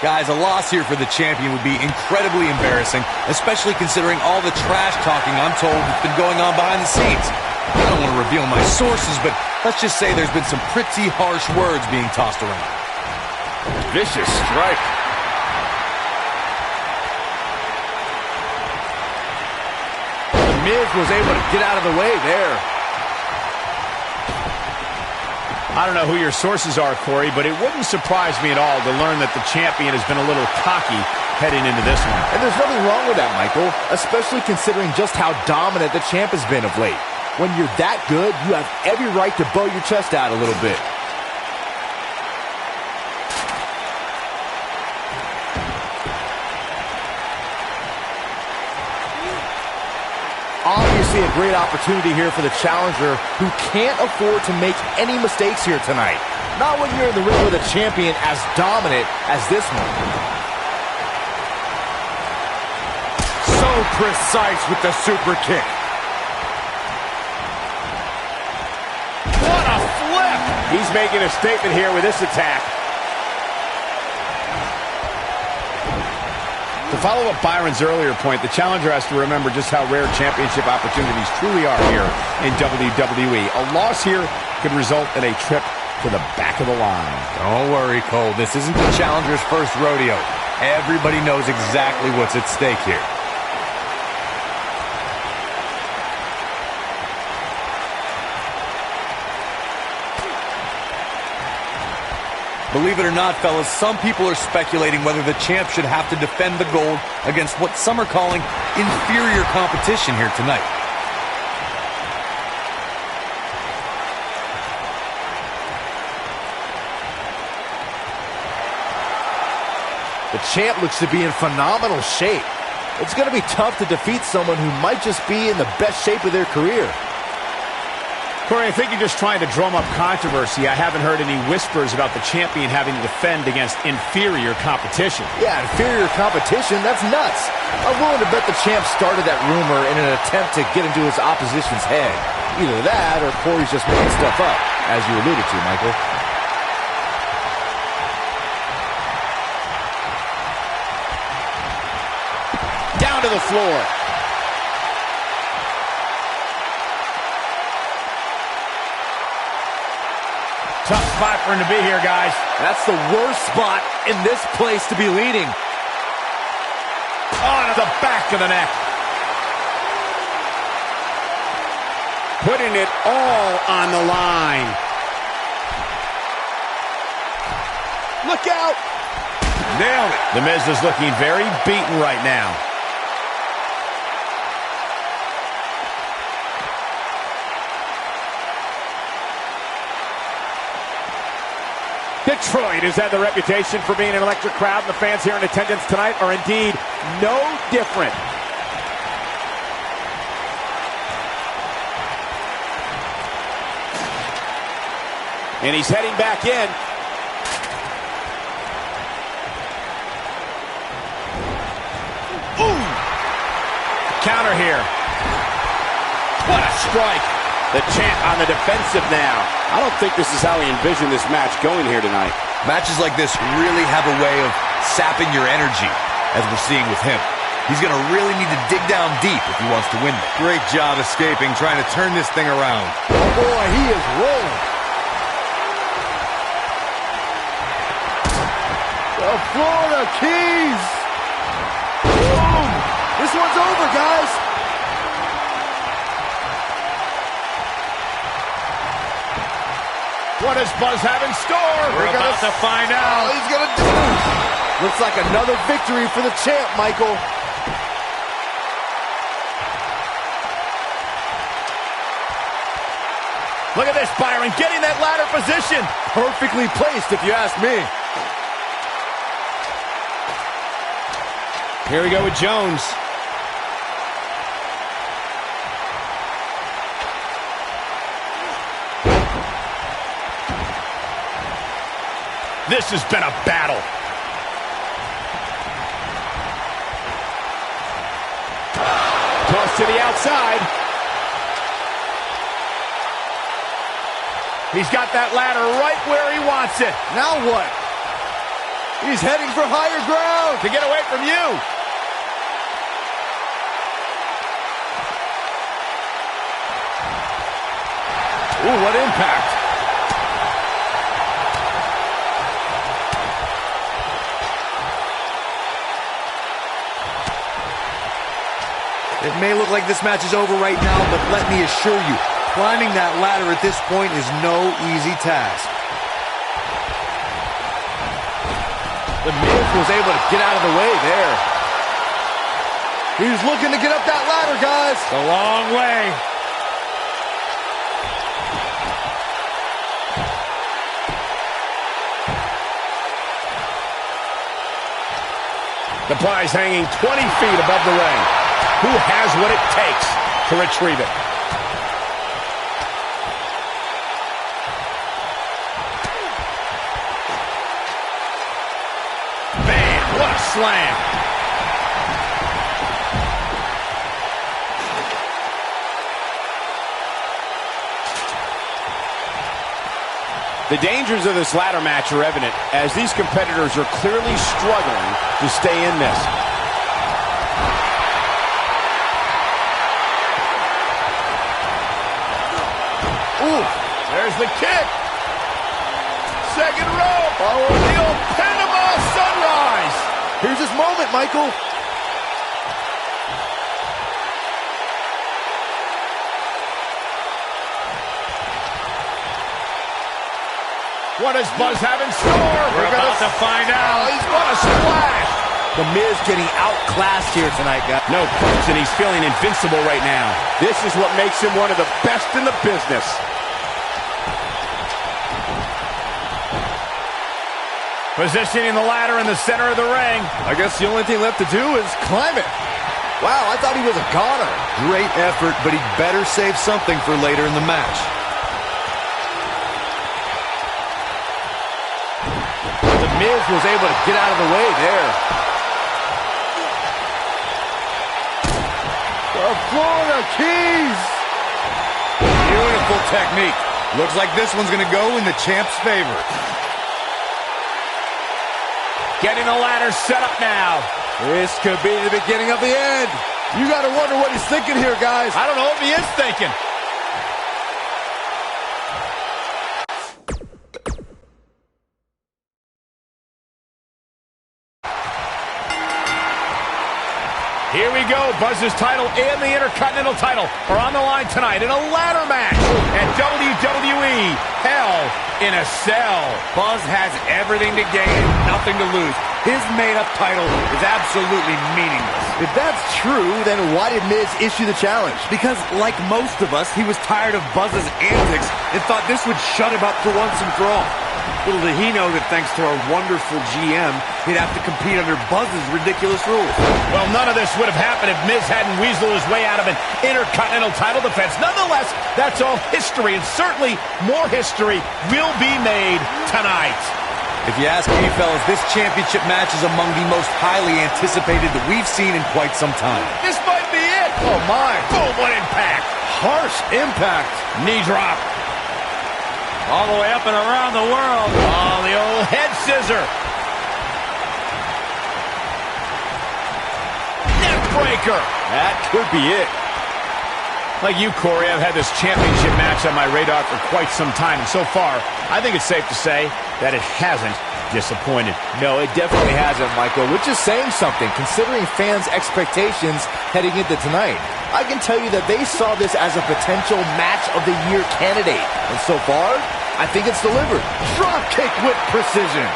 Guys, a loss here for the champion would be incredibly embarrassing, especially considering all the trash talking I'm told that's been going on behind the scenes. I don't want to reveal my sources, but let's just say there's been some pretty harsh words being tossed around. Vicious strike. The Miz was able to get out of the way there. I don't know who your sources are, Corey, but it wouldn't surprise me at all to learn that the champion has been a little cocky heading into this one. And there's nothing wrong with that, Michael, especially considering just how dominant the champ has been of late. When you're that good, you have every right to bow your chest out a little bit. Obviously a great opportunity here for the challenger who can't afford to make any mistakes here tonight. Not when you're in the ring with a champion as dominant as this one. So precise with the super kick. What a flip! He's making a statement here with this attack. To follow up Byron's earlier point, the challenger has to remember just how rare championship opportunities truly are here in WWE. A loss here could result in a trip to the back of the line. Don't worry, Cole. This isn't the challenger's first rodeo. Everybody knows exactly what's at stake here. Believe it or not, fellas, some people are speculating whether the champ should have to defend the gold against what some are calling inferior competition here tonight. The champ looks to be in phenomenal shape. It's going to be tough to defeat someone who might just be in the best shape of their career. Corey, I think you're just trying to drum up controversy. I haven't heard any whispers about the champion having to defend against inferior competition. Yeah, inferior competition? That's nuts. I'm willing to bet the champ started that rumor in an attempt to get into his opposition's head. Either that or Corey's just making stuff up, as you alluded to, Michael. Down to the floor. Tough spot for him to be here, guys. That's the worst spot in this place to be leading. On to the back of the neck. Putting it all on the line. Look out! Nailed it. The Miz is looking very beaten right now. Detroit has had the reputation for being an electric crowd, and the fans here in attendance tonight are indeed no different. And he's heading back in. Ooh! Counter here. What a strike. The champ on the defensive now. I don't think this is how he envisioned this match going here tonight. Matches like this really have a way of sapping your energy, as we're seeing with him. He's going to really need to dig down deep if he wants to win. Great job escaping, trying to turn this thing around. Oh boy, he is rolling. The Florida Keys. Boom. This one's over, guys. What does Buzz have in store? We're about to find out. He's going to do it. Looks like another victory for the champ, Michael. Look at this, Byron, getting that ladder position. Perfectly placed, if you ask me. Here we go with Jones. This has been a battle. Toss to the outside. He's got that ladder right where he wants it. Now what? He's heading for higher ground. To get away from you. Ooh, what impact. It may look like this match is over right now, but let me assure you, climbing that ladder at this point is no easy task. The Miz was able to get out of the way there. He's looking to get up that ladder, guys. A long way. The prize hanging 20 feet above the ring. Who has what it takes to retrieve it? Man, what a slam. The dangers of this ladder match are evident, as these competitors are clearly struggling to stay in this. Ooh, there's the kick. Second rope. Oh, the old Panama Sunrise. Here's his moment, Michael. What does Buzz have in store? We're about to find out. He's got a splash. The Miz getting outclassed here tonight, guys. No question, he's feeling invincible right now. This is what makes him one of the best in the business. Positioning the ladder in the center of the ring. I guess the only thing left to do is climb it. Wow, I thought he was a goner. Great effort, but he'd better save something for later in the match. The Miz was able to get out of the way there. The Florida Keys. Beautiful technique. Looks like this one's going to go in the champ's favor. Getting the ladder set up now. This could be the beginning of the end. You got to wonder what he's thinking here, guys. I don't know if he is thinking. Here we we go. Buzz's title and the Intercontinental title are on the line tonight in a ladder match at WWE Hell in a Cell. Buzz has everything to gain, nothing to lose. His made-up title is absolutely meaningless. If that's true, then why did Miz issue the challenge? Because, like most of us, he was tired of Buzz's antics and thought this would shut him up for once and for all. Little did he know that thanks to our wonderful GM, he'd have to compete under Buzz's ridiculous rules. Well, none of this would have happened if Miz hadn't weaseled his way out of an Intercontinental title defense. Nonetheless, that's all history, and certainly more history will be made tonight. If you ask me, fellas, this championship match is among the most highly anticipated that we've seen in quite some time. This might be it. Oh, my. Boom, what impact. Harsh impact. Knee drop. All the way up and around the world. Oh, the old head scissor. Neck breaker. That could be it. Like you, Corey, I've had this championship match on my radar for quite some time, and so far, I think it's safe to say that it hasn't disappointed. No, it definitely hasn't, Michael, which is saying something, considering fans' expectations heading into tonight. I can tell you that they saw this as a potential match of the year candidate, and so far, I think it's delivered. Drop kick with precision.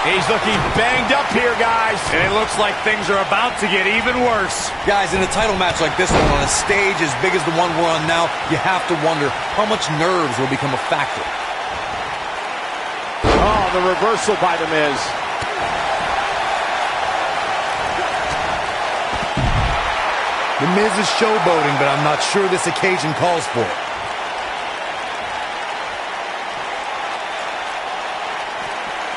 He's looking banged up here, guys. And it looks like things are about to get even worse. Guys, in a title match like this one, on a stage as big as the one we're on now, you have to wonder how much nerves will become a factor. Oh, the reversal by The Miz. The Miz is showboating, but I'm not sure this occasion calls for it.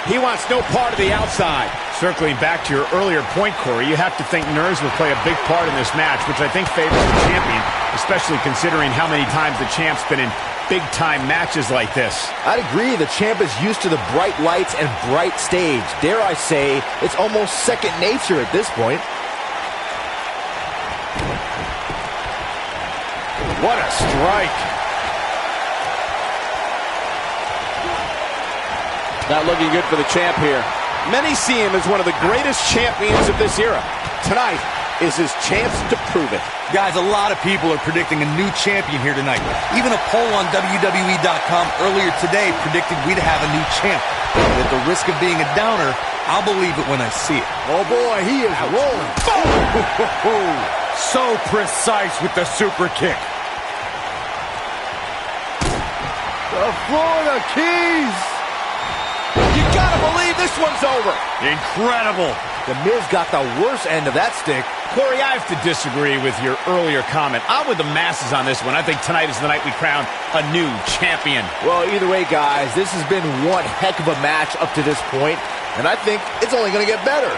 He wants no part of the outside. Circling back to your earlier point, Corey, you have to think nerves will play a big part in this match, which I think favors the champion, especially considering how many times the champ's been in big-time matches like this. I'd agree. The champ is used to the bright lights and bright stage. Dare I say, it's almost second nature at this point. What a strike. Not looking good for the champ here. Many see him as one of the greatest champions of this era. Tonight is his chance to prove it. Guys, a lot of people are predicting a new champion here tonight. Even a poll on WWE.com earlier today predicted we'd have a new champ. But at the risk of being a downer, I'll believe it when I see it. Oh boy, he is rolling. Boom! So precise with the super kick. The Florida Keys. You gotta believe this one's over. Incredible. The Miz got the worst end of that stick. Corey, I have to disagree with your earlier comment. I'm with the masses on this one. I think tonight is the night we crown a new champion. Well, either way, guys, this has been one heck of a match up to this point, and I think it's only going to get better.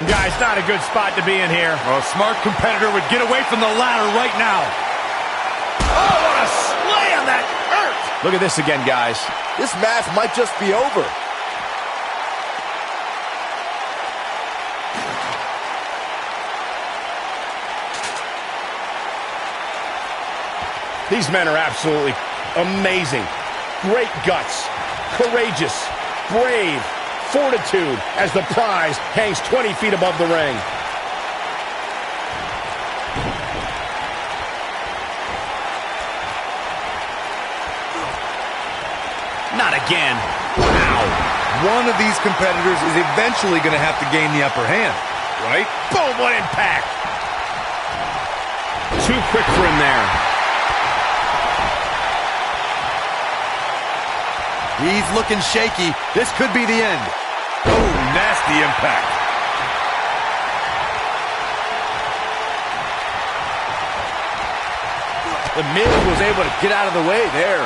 Guys, not a good spot to be in here. Well, a smart competitor would get away from the ladder right now. Oh, what a slam that hurt! Look at this again, guys. This match might just be over. These men are absolutely amazing. Great guts, courageous, brave, fortitude as the prize hangs 20 feet above the ring. Not again. Wow. One of these competitors is eventually going to have to gain the upper hand, right? Boom, what impact. Too quick for him there. He's looking shaky. This could be the end. Oh, nasty impact. The Miz was able to get out of the way there.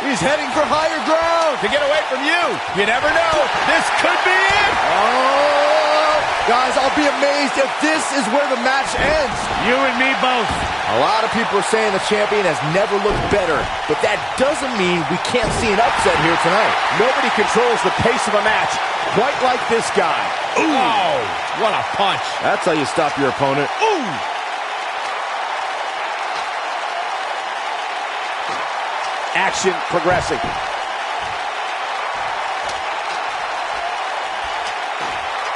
He's heading for higher ground to get away from you. You never know. This could be it. Oh, Guys, I'll be amazed if this is where the match ends. You and me both. A lot of people are saying the champion has never looked better, but that doesn't mean we can't see an upset here tonight. Nobody controls the pace of a match quite like this guy. Ooh. Oh, what a punch. That's how you stop your opponent. Ooh. Action progressing.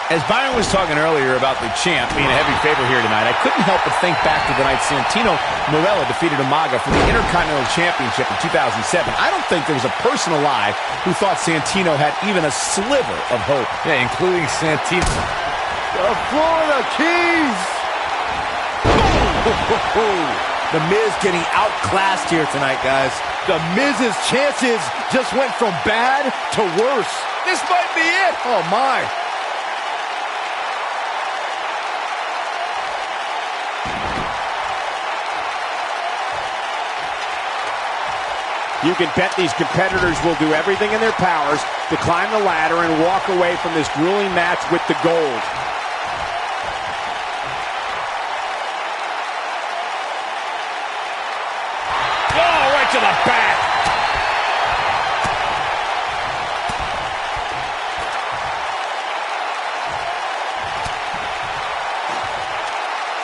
As Byron was talking earlier about the champ being a heavy favorite here tonight, I couldn't help but think back to the night Santino Marella defeated Umaga for the Intercontinental Championship in 2007. I don't think there was a person alive who thought Santino had even a sliver of hope. Yeah, including Santino. The Florida Keys! The Miz getting outclassed here tonight, guys. The Miz's chances just went from bad to worse. This might be it. Oh, my. You can bet these competitors will do everything in their powers to climb the ladder and walk away from this grueling match with the gold. Oh, right to the back.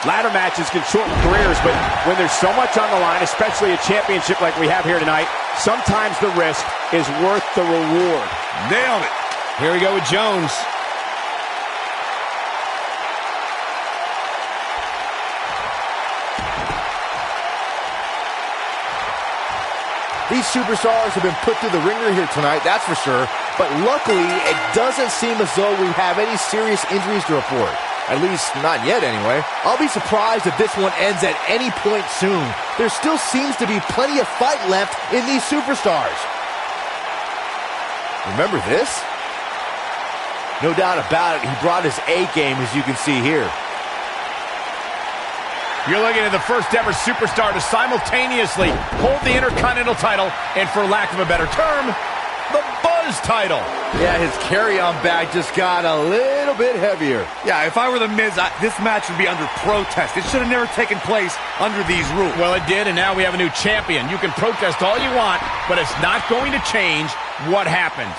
Ladder matches can shorten careers, but when there's so much on the line, especially a championship like we have here tonight, sometimes the risk is worth the reward. Nailed it. Here we go with Jones. These superstars have been put through the ringer here tonight, that's for sure. But luckily, it doesn't seem as though we have any serious injuries to report. At least, not yet anyway. I'll be surprised if this one ends at any point soon. There still seems to be plenty of fight left in these superstars. Remember this? No doubt about it, he brought his A game, as you can see here. You're looking at the first ever superstar to simultaneously hold the Intercontinental title and, for lack of a better term, the Buzz title. Yeah, his carry-on bag just got a little bit heavier. Yeah, if I were the Miz, this match would be under protest. It should have never taken place under these rules. Well, it did, and now we have a new champion. You can protest all you want, but it's not going to change what happened.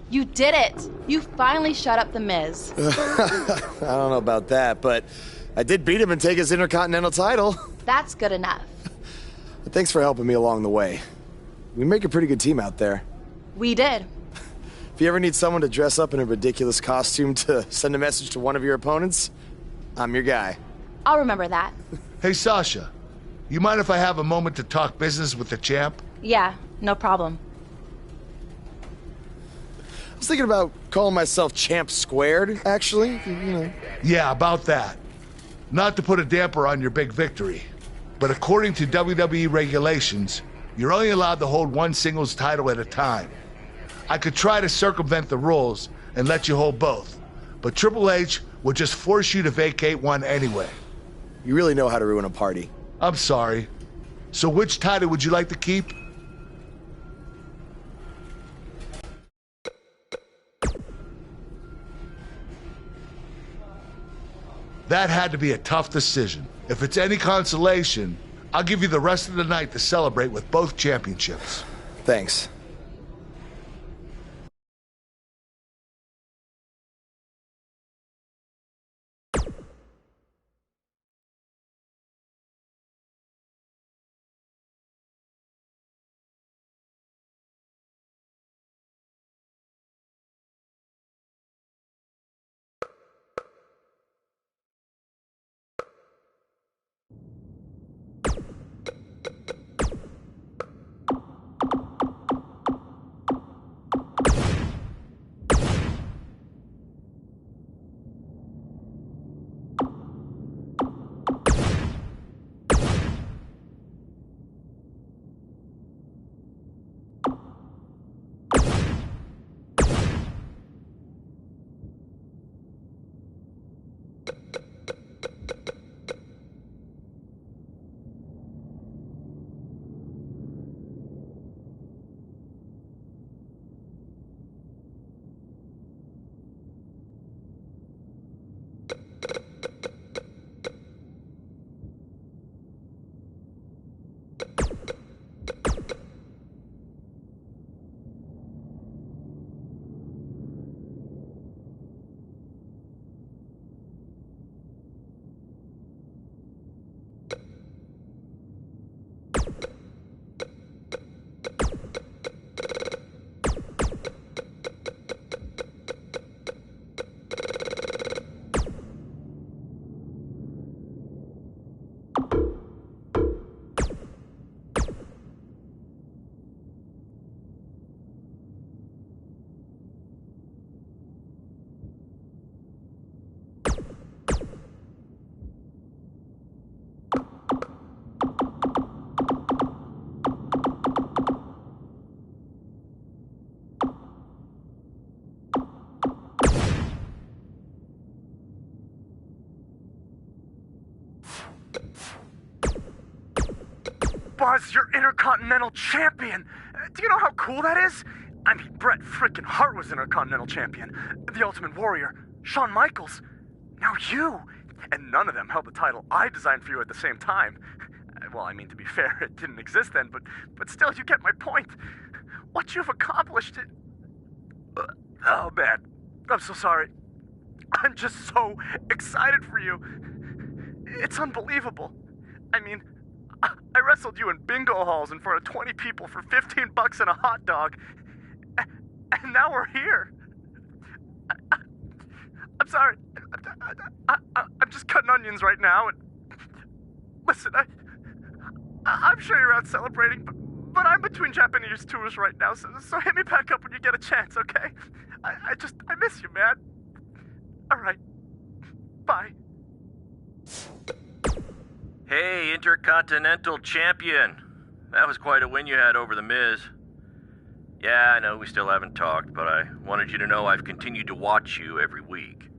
You did it! You finally shut up the Miz. I don't know about that, but I did beat him and take his Intercontinental title. That's good enough. But thanks for helping me along the way. We make a pretty good team out there. We did. If you ever need someone to dress up in a ridiculous costume to send a message to one of your opponents, I'm your guy. I'll remember that. Hey, Sasha, you mind if I have a moment to talk business with the champ? Yeah, no problem. I was thinking about calling myself Champ Squared, actually, you know. Yeah, about that. Not to put a damper on your big victory, but according to WWE regulations, you're only allowed to hold one singles title at a time. I could try to circumvent the rules and let you hold both, but Triple H would just force you to vacate one anyway. You really know how to ruin a party. I'm sorry. So which title would you like to keep? That had to be a tough decision. If it's any consolation, I'll give you the rest of the night to celebrate with both championships. Thanks. Buzz, you're Intercontinental Champion. Do you know how cool that is? I mean, Bret freaking Hart was Intercontinental Champion. The Ultimate Warrior, Shawn Michaels. Now you. And none of them held the title I designed for you at the same time. Well, I mean, to be fair, it didn't exist then, but still, you get my point. What you've accomplished... Oh, man. I'm so sorry. I'm just so excited for you. It's unbelievable. I mean, I wrestled you in bingo halls in front of 20 people for $15 and a hot dog. And now we're here. I'm sorry. I'm just cutting onions right now. And listen, I'm sure you're out celebrating, but I'm between Japanese tours right now, so hit me back up when you get a chance, okay? I miss you, man. All right. Bye. Hey, Intercontinental Champion. That was quite a win you had over The Miz. Yeah, I know we still haven't talked, but I wanted you to know I've continued to watch you every week.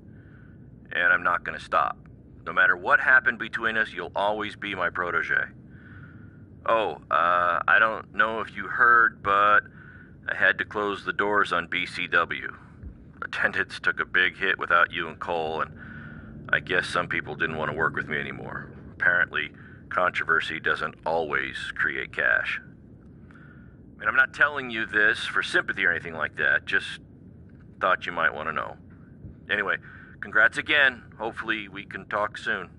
And I'm not going to stop. No matter what happened between us, you'll always be my protege. Oh, I don't know if you heard, but I had to close the doors on BCW. Attendance took a big hit without you and Cole, and I guess some people didn't want to work with me anymore. Apparently, controversy doesn't always create cash. And I'm not telling you this for sympathy or anything like that, just thought you might want to know. Anyway, congrats again. Hopefully we can talk soon.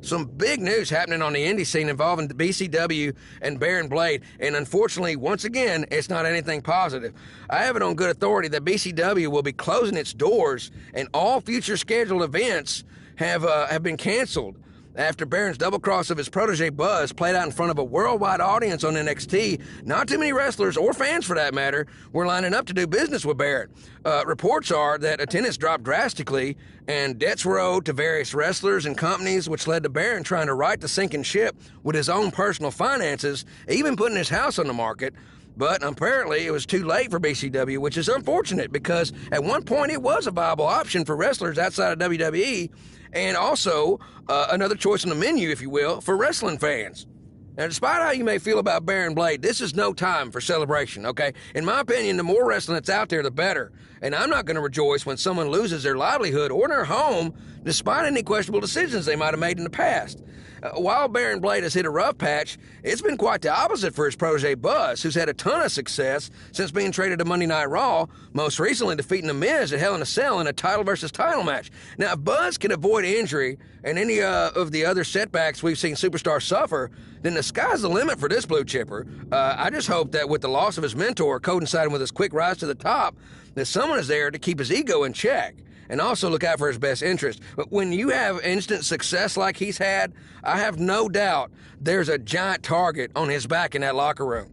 Some big news happening on the indie scene involving the BCW and Baron Blade, and unfortunately, once again, it's not anything positive. I have it on good authority that BCW will be closing its doors, and all future scheduled events have been canceled after Baron's double cross of his protege Buzz played out in front of a worldwide audience on NXT. Not too many wrestlers, or fans for that matter, were lining up to do business with Baron. Reports are that attendance dropped drastically, and debts were owed to various wrestlers and companies, which led to Baron trying to right the sinking ship with his own personal finances, even putting his house on the market. But apparently it was too late for BCW, which is unfortunate because at one point it was a viable option for wrestlers outside of WWE, and also another choice on the menu, if you will, for wrestling fans. Now, despite how you may feel about Baron Blade, this is no time for celebration, okay? In my opinion, the more wrestling that's out there, the better. And I'm not going to rejoice when someone loses their livelihood or their home, despite any questionable decisions they might have made in the past. While Baron Blade has hit a rough patch, it's been quite the opposite for his protege Buzz, who's had a ton of success since being traded to Monday Night Raw, most recently defeating The Miz at Hell in a Cell in a title versus title match. Now, if Buzz can avoid injury and any of the other setbacks we've seen superstars suffer, then the sky's the limit for this blue chipper. I just hope that with the loss of his mentor coinciding with his quick rise to the top, that someone is there to keep his ego in check and also look out for his best interest. But when you have instant success like he's had, I have no doubt there's a giant target on his back in that locker room.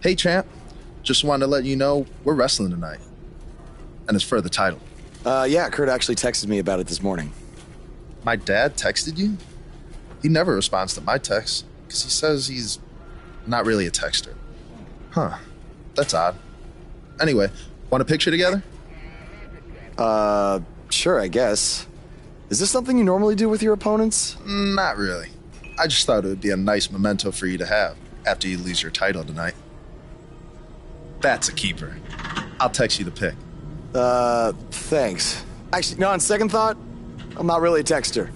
Hey, champ. Just wanted to let you know we're wrestling tonight. And it's for the title. Yeah, Kurt actually texted me about it this morning. My dad texted you? He never responds to my texts because he says he's not really a texter. Huh. That's odd. Anyway, want a picture together? Sure, I guess. Is this something you normally do with your opponents? Not really. I just thought it would be a nice memento for you to have after you lose your title tonight. That's a keeper. I'll text you the pic. Thanks. Actually, no, on second thought, I'm not really a texter.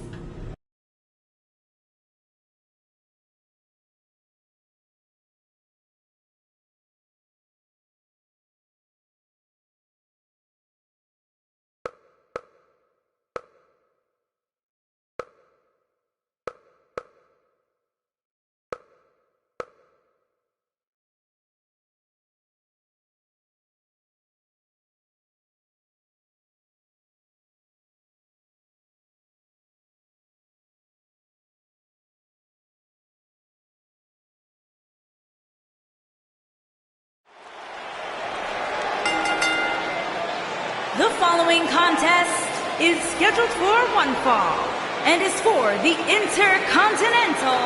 The following contest is scheduled for one fall and is for the Intercontinental.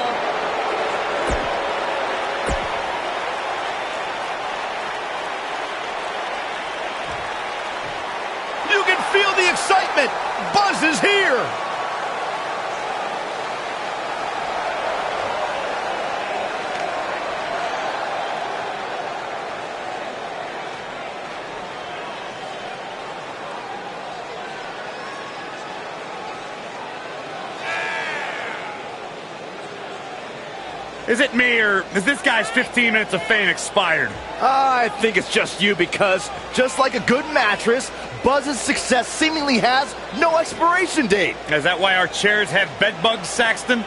You can feel the excitement. Buzz is here. Is it me, or is this guy's 15 minutes of fame expired? I think it's just you, because just like a good mattress, Buzz's success seemingly has no expiration date. Is that why our chairs have bed bugs, Saxton?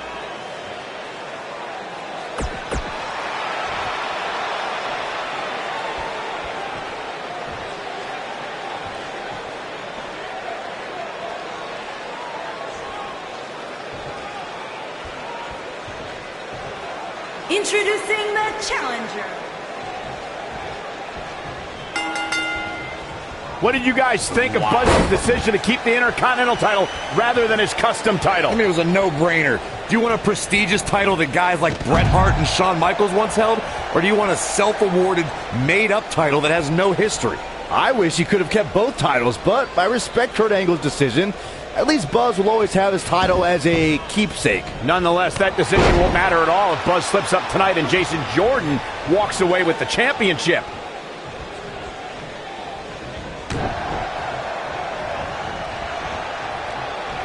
Introducing the challenger. What did you guys think of Buzz's decision to keep the Intercontinental title rather than his custom title? I mean, it was a no-brainer. Do you want a prestigious title that guys like Bret Hart and Shawn Michaels once held? Or do you want a self-awarded, made-up title that has no history? I wish he could have kept both titles, but I respect Kurt Angle's decision. At least Buzz will always have his title as a keepsake. Nonetheless, that decision won't matter at all if Buzz slips up tonight and Jason Jordan walks away with the championship.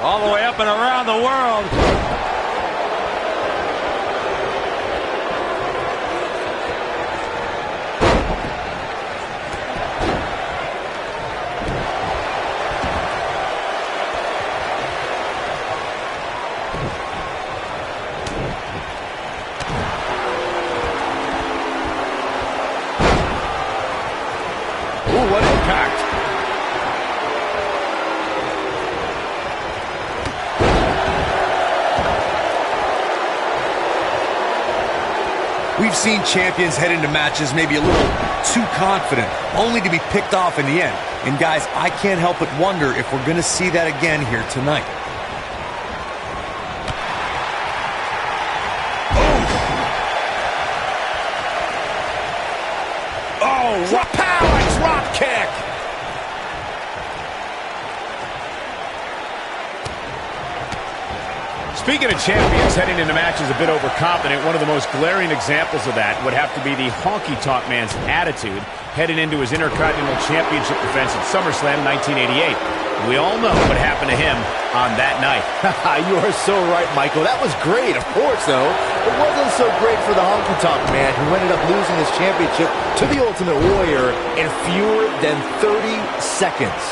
All the way up and around the world. What impact. We've seen champions head into matches maybe a little too confident, only to be picked off in the end. And guys, I can't help but wonder if we're going to see that again here tonight. Power drop kick. Speaking of champions heading into matches a bit overconfident, one of the most glaring examples of that would have to be the honky-tonk man's attitude heading into his Intercontinental Championship defense at SummerSlam 1988. We all know what happened to him on that night. You are so right, Michael. That was great, of course, though. It wasn't so great for the honky-tonk man, who ended up losing his championship to the Ultimate Warrior in fewer than 30 seconds.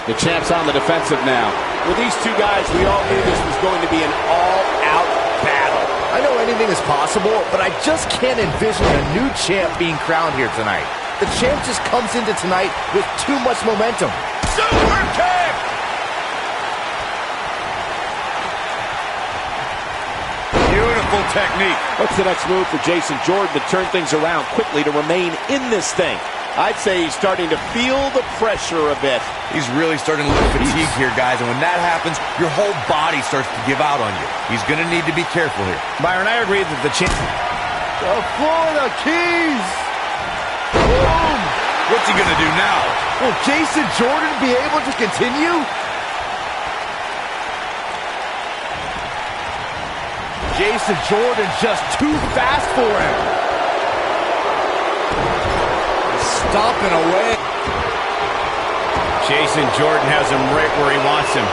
The champ's on the defensive now. With these two guys, we all knew this was going to be an all-out battle. I know anything is possible, but I just can't envision a new champ being crowned here tonight. The champ just comes into tonight with too much momentum. Super kick! Beautiful technique. What's the next move for Jason Jordan to turn things around quickly to remain in this thing? I'd say he's starting to feel the pressure a bit. He's really starting to look fatigued here, guys, and when that happens, your whole body starts to give out on you. He's going to need to be careful here. Byron, I agree that the champ... The Florida Keys! Boom! What's he going to do now? Will Jason Jordan be able to continue? Jason Jordan just too fast for him. Stomping away. Jason Jordan has him right where he wants him.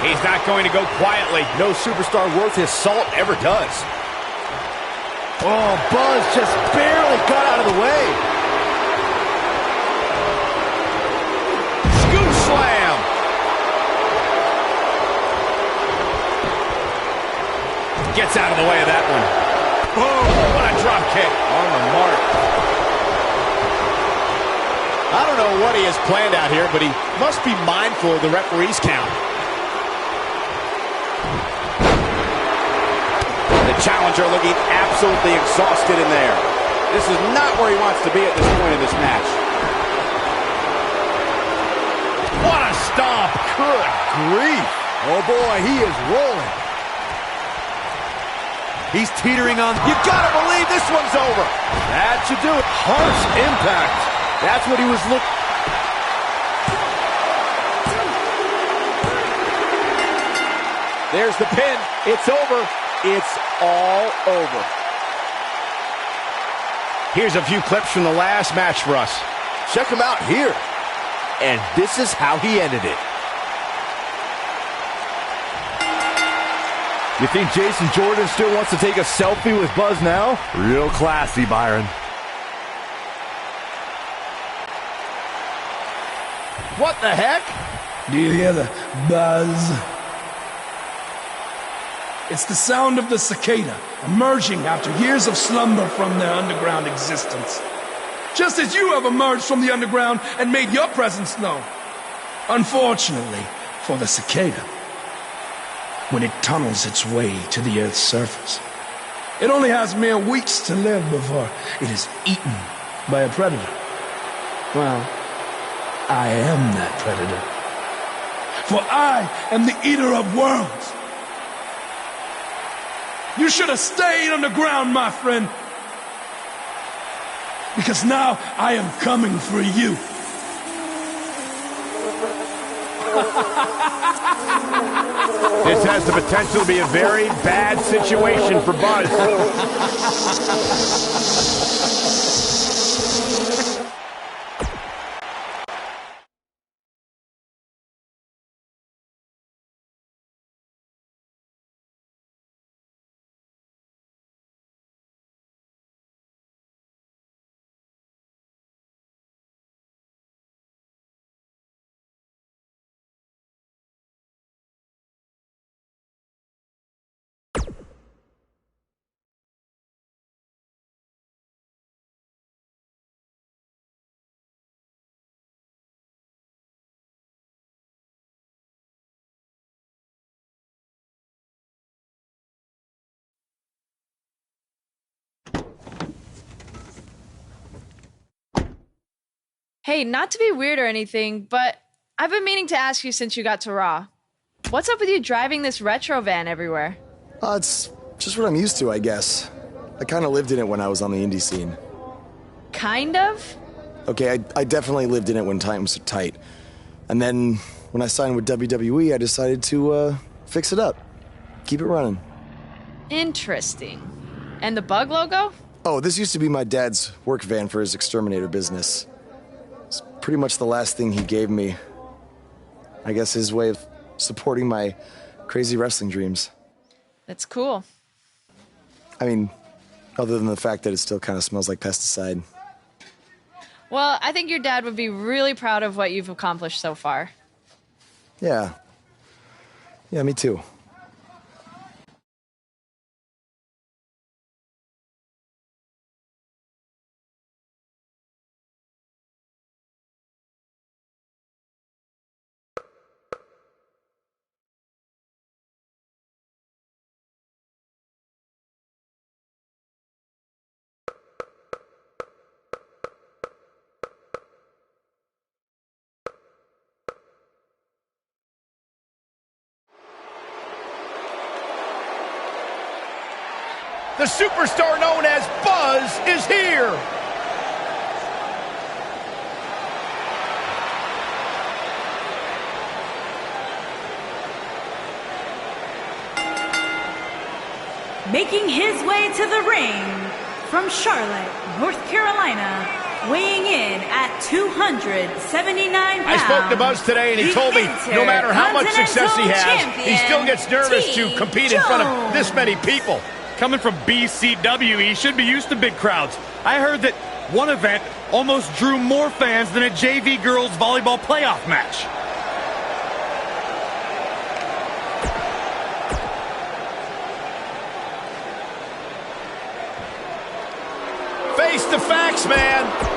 He's not going to go quietly. No superstar worth his salt ever does. Oh, Buzz just barely got out of the way. Scoop slam. Gets out of the way of that one. Boom, what a drop kick. On the mark. I don't know what he has planned out here, but he must be mindful of the referee's count. The challenger looking absolutely exhausted in there. This is not where he wants to be at this point in this match. stomp. Good grief. Oh boy, he is rolling. He's teetering on. You gotta believe this one's over. That should do it. Harsh impact. That's what he was looking. There's the pin. It's over. It's all over. Here's a few clips from the last match for us. Check him out here. And this is how he ended it. You think Jason Jordan still wants to take a selfie with Buzz now? Real classy, Byron. What the heck? Do you hear the buzz? It's the sound of the cicada emerging after years of slumber from their underground existence. Just as you have emerged from the underground and made your presence known. Unfortunately for the cicada, when it tunnels its way to the Earth's surface, it only has mere weeks to live before it is eaten by a predator. Well, I am that predator. For I am the eater of worlds. You should have stayed underground, my friend. Because now I am coming for you. This has the potential to be a very bad situation for Buzz. Hey, not to be weird or anything, but I've been meaning to ask you since you got to Raw. What's up with you driving this retro van everywhere? It's just what I'm used to, I guess. I kind of lived in it when I was on the indie scene. Kind of? Okay, I definitely lived in it when times were tight. And then when I signed with WWE, I decided to fix it up. Keep it running. Interesting. And the bug logo? Oh, this used to be my dad's work van for his exterminator business. It's pretty much the last thing he gave me. I guess his way of supporting my crazy wrestling dreams. That's cool. I mean, other than the fact that it still kind of smells like pesticide. Well, I think your dad would be really proud of what you've accomplished so far. Yeah. Yeah, me too. The superstar known as Buzz is here. Making his way to the ring from Charlotte, North Carolina, weighing in at 279 pounds. I spoke to Buzz today, and he told me no matter how much success he has, he still gets nervous to compete in front of this many people. Coming from BCW, he should be used to big crowds. I heard that one event almost drew more fans than a JV girls volleyball playoff match. Face the facts, man.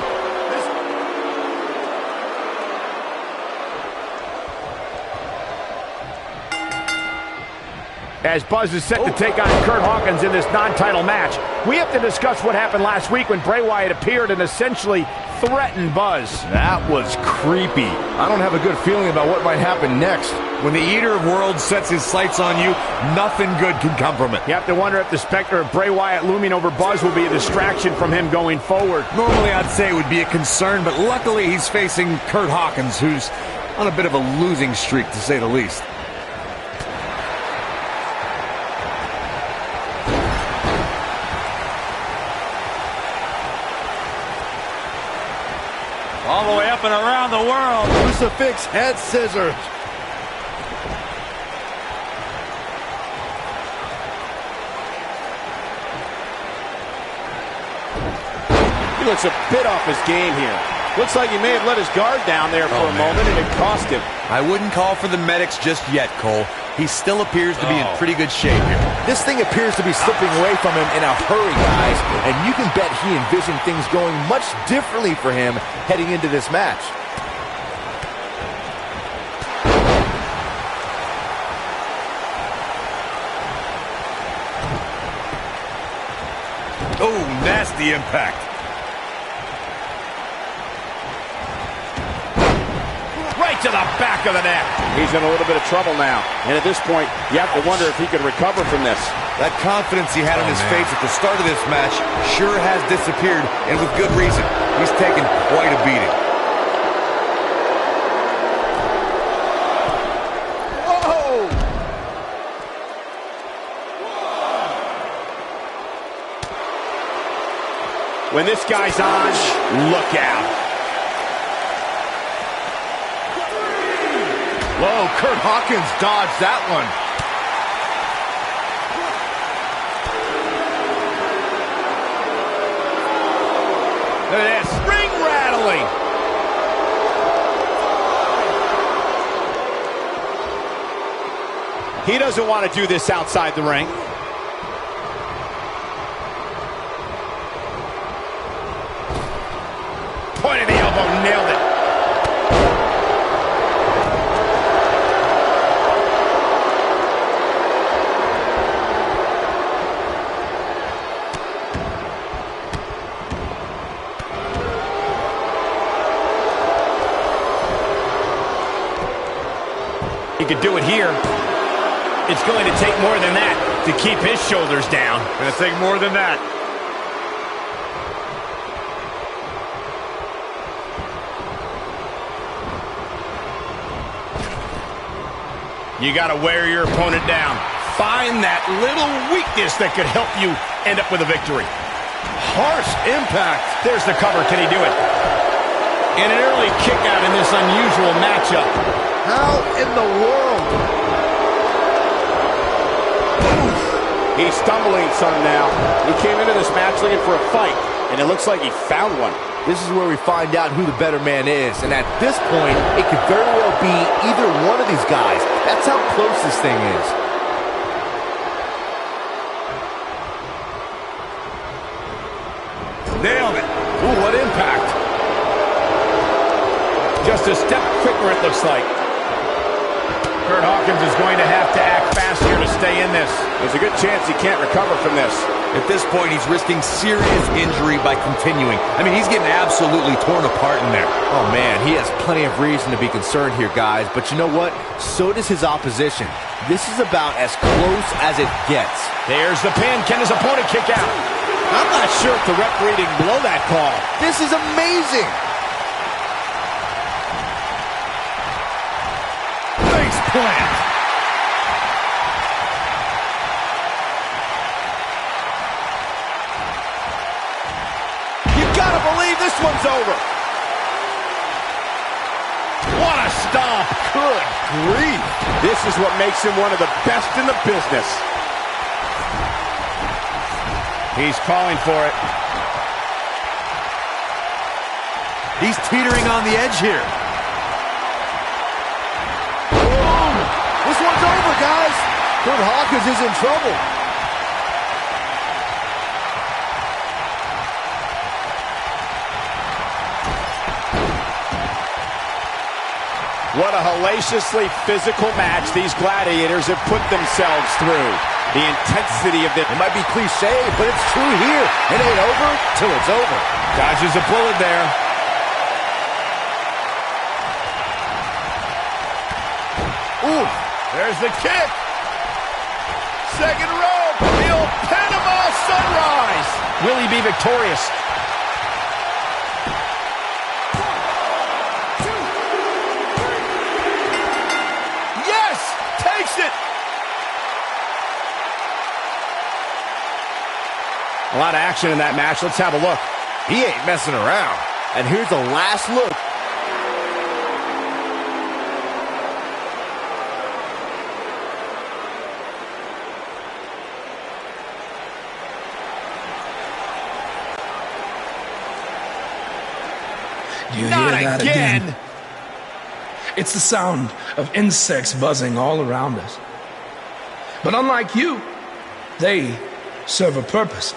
As Buzz is set to take on Kurt Hawkins in this non-title match, we have to discuss what happened last week when Bray Wyatt appeared and essentially threaten Buzz. That was creepy. I don't have a good feeling about what might happen next. When the Eater of Worlds sets his sights on you, nothing good can come from it. You have to wonder if the specter of Bray Wyatt looming over Buzz will be a distraction from him going forward. Normally I'd say it would be a concern, but luckily he's facing Curt Hawkins, who's on a bit of a losing streak, to say the least. All the way up and around the world. Crucifix head scissors. He looks a bit off his game here. Looks like he may have let his guard down there for a moment, and it cost him. I wouldn't call for the medics just yet, Cole. He still appears to be in pretty good shape here. This thing appears to be slipping away from him in a hurry, guys. And you can bet he envisioned things going much differently for him heading into this match. Oh, nasty impact. Right to the back of the neck. He's in a little bit of trouble now. And at this point, you have to wonder if he could recover from this. That confidence he had on his face at the start of this match sure has disappeared, and with good reason. He's taken quite a beating. Whoa! When this guy's on, look out. Whoa, Curt Hawkins dodged that one. Look at this. Ring rattling. He doesn't want to do this outside the ring. Point of the elbow, nailed it. He could do it here. It's going to take more than that to keep his shoulders down. Going to take more than that. You got to wear your opponent down. Find that little weakness that could help you end up with a victory. Harsh impact. There's the cover. Can he do it? And an early kick out in this unusual matchup. How in the world? He's stumbling some now. He came into this match looking for a fight, and it looks like he found one. This is where we find out who the better man is. And at this point, it could very well be either one of these guys. That's how close this thing is. Nailed it. Ooh, what impact. Just a step quicker, it looks like. Curt Hawkins is going to have to act fast here to stay in this. There's a good chance he can't recover from this. At this point, he's risking serious injury by continuing. I mean, he's getting absolutely torn apart in there. Oh, man, he has plenty of reason to be concerned here, guys. But you know what? So does his opposition. This is about as close as it gets. There's the pin. Can his opponent kick out? I'm not sure if the referee didn't blow that call. This is amazing. Face plant. Gotta believe this one's over. What a stomp. Good grief. This is what makes him one of the best in the business. He's calling for it. He's teetering on the edge here. Boom. This one's over, guys. Curt Hawkins is in trouble. What a hellaciously physical match these gladiators have put themselves through. The intensity of this. It might be cliche, but it's true here. It ain't over till it's over. Dodges a bullet there. Ooh, there's the kick. Second rope, the old Panama Sunrise. Will he be victorious? Yes, takes it. A lot of action in that match. Let's have a look. He ain't messing around. And here's the last look. You hear that again? It's the sound of insects buzzing all around us. But unlike you, they serve a purpose.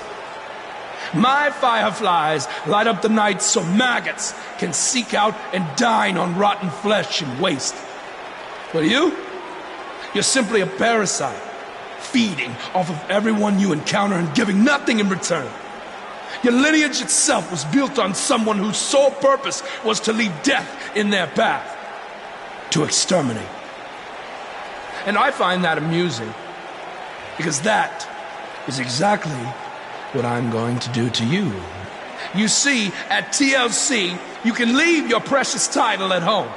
My fireflies light up the night so maggots can seek out and dine on rotten flesh and waste. But you're simply a parasite, feeding off of everyone you encounter and giving nothing in return. Your lineage itself was built on someone whose sole purpose was to leave death in their path, to exterminate. And I find that amusing, because that is exactly what I'm going to do to you. You see, at TLC, you can leave your precious title at home.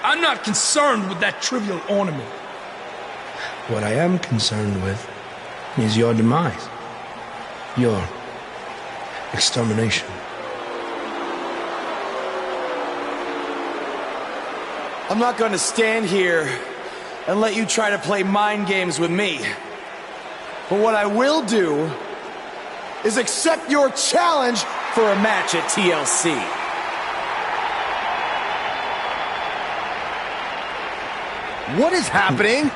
I'm not concerned with that trivial ornament. What I am concerned with is your demise, your extermination. I'm not going to stand here and let you try to play mind games with me. But what I will do is accept your challenge for a match at TLC. What is happening?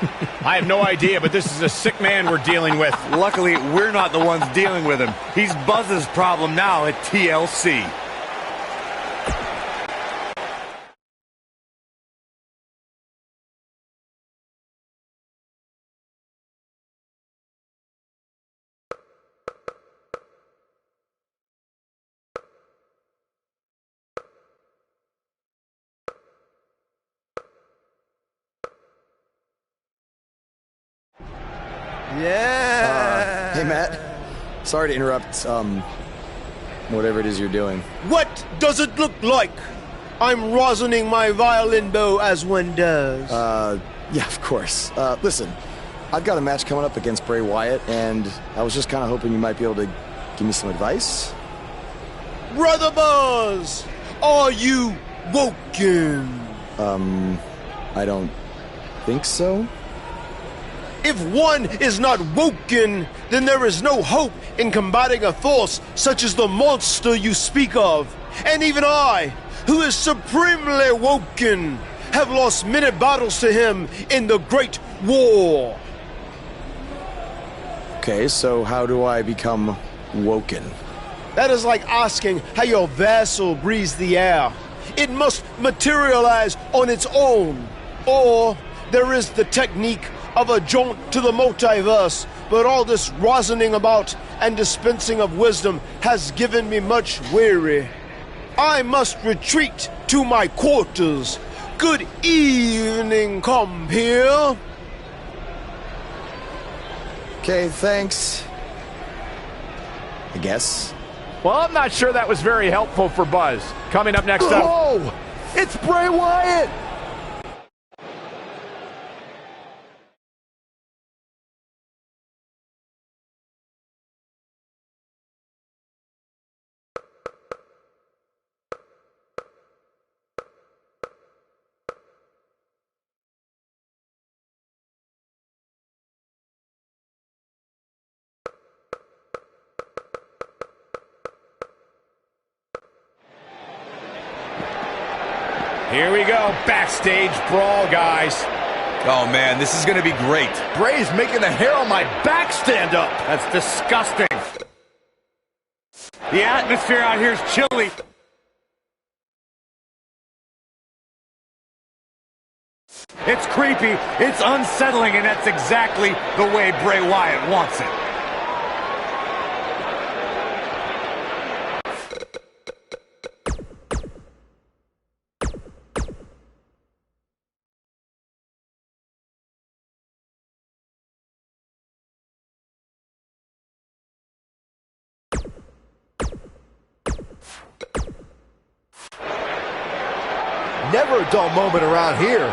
I have no idea, but this is a sick man we're dealing with. Luckily, we're not the ones dealing with him. He's Buzz's problem now at TLC. Yeah. Hey, Matt. Sorry to interrupt, whatever it is you're doing. What does it look like? I'm rosining my violin bow as one does. Yeah, of course. Listen, I've got a match coming up against Bray Wyatt, and I was just kind of hoping you might be able to give me some advice. Brother Buzz, are you woken? I don't think so. If one is not woken, then there is no hope in combating a force such as the monster you speak of. And even I, who is supremely woken, have lost many battles to him in the Great War. Okay, so how do I become woken? That is like asking how your vessel breathes the air. It must materialize on its own. Or there is the technique of a jaunt to the multiverse, but all this rosining about and dispensing of wisdom has given me much weary. I must retreat to my quarters. Good evening, compeer. Okay, thanks. I guess. Well, I'm not sure that was very helpful for Buzz. Coming up next up... Oh! It's Bray Wyatt! Here we go, backstage brawl, guys. Oh, man, this is going to be great. Bray's making the hair on my back stand up. That's disgusting. The atmosphere out here is chilly. It's creepy, it's unsettling, and that's exactly the way Bray Wyatt wants it. Never a dull moment around here.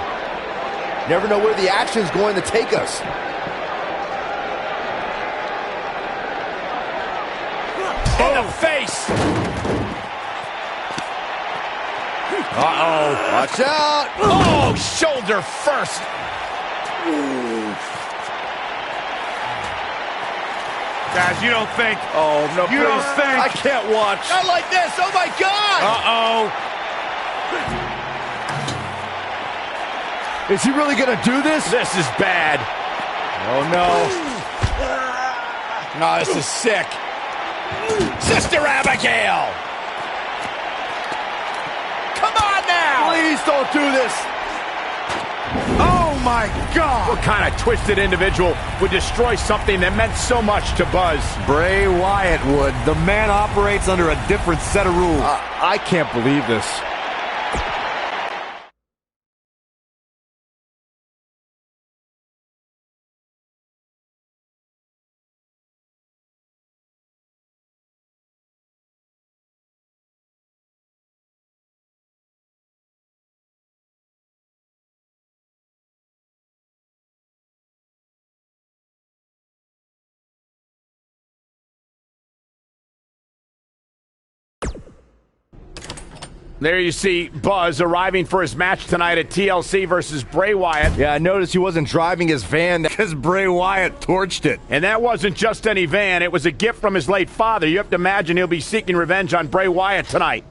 Never know where the action's going to take us. In the face! Uh-oh. Watch out! Oh, shoulder first! Guys, you don't think... Oh, no, You don't think... I can't watch. Not like this! Oh, my God! Uh-oh. Is he really going to do this? This is bad. Oh, no. No, this is sick. Sister Abigail! Come on now! Please don't do this. Oh, my God! What kind of twisted individual would destroy something that meant so much to Buzz? Bray Wyatt would. The man operates under a different set of rules. I can't believe this. There you see Buzz arriving for his match tonight at TLC versus Bray Wyatt. Yeah, I noticed he wasn't driving his van because Bray Wyatt torched it. And that wasn't just any van. It was a gift from his late father. You have to imagine he'll be seeking revenge on Bray Wyatt tonight.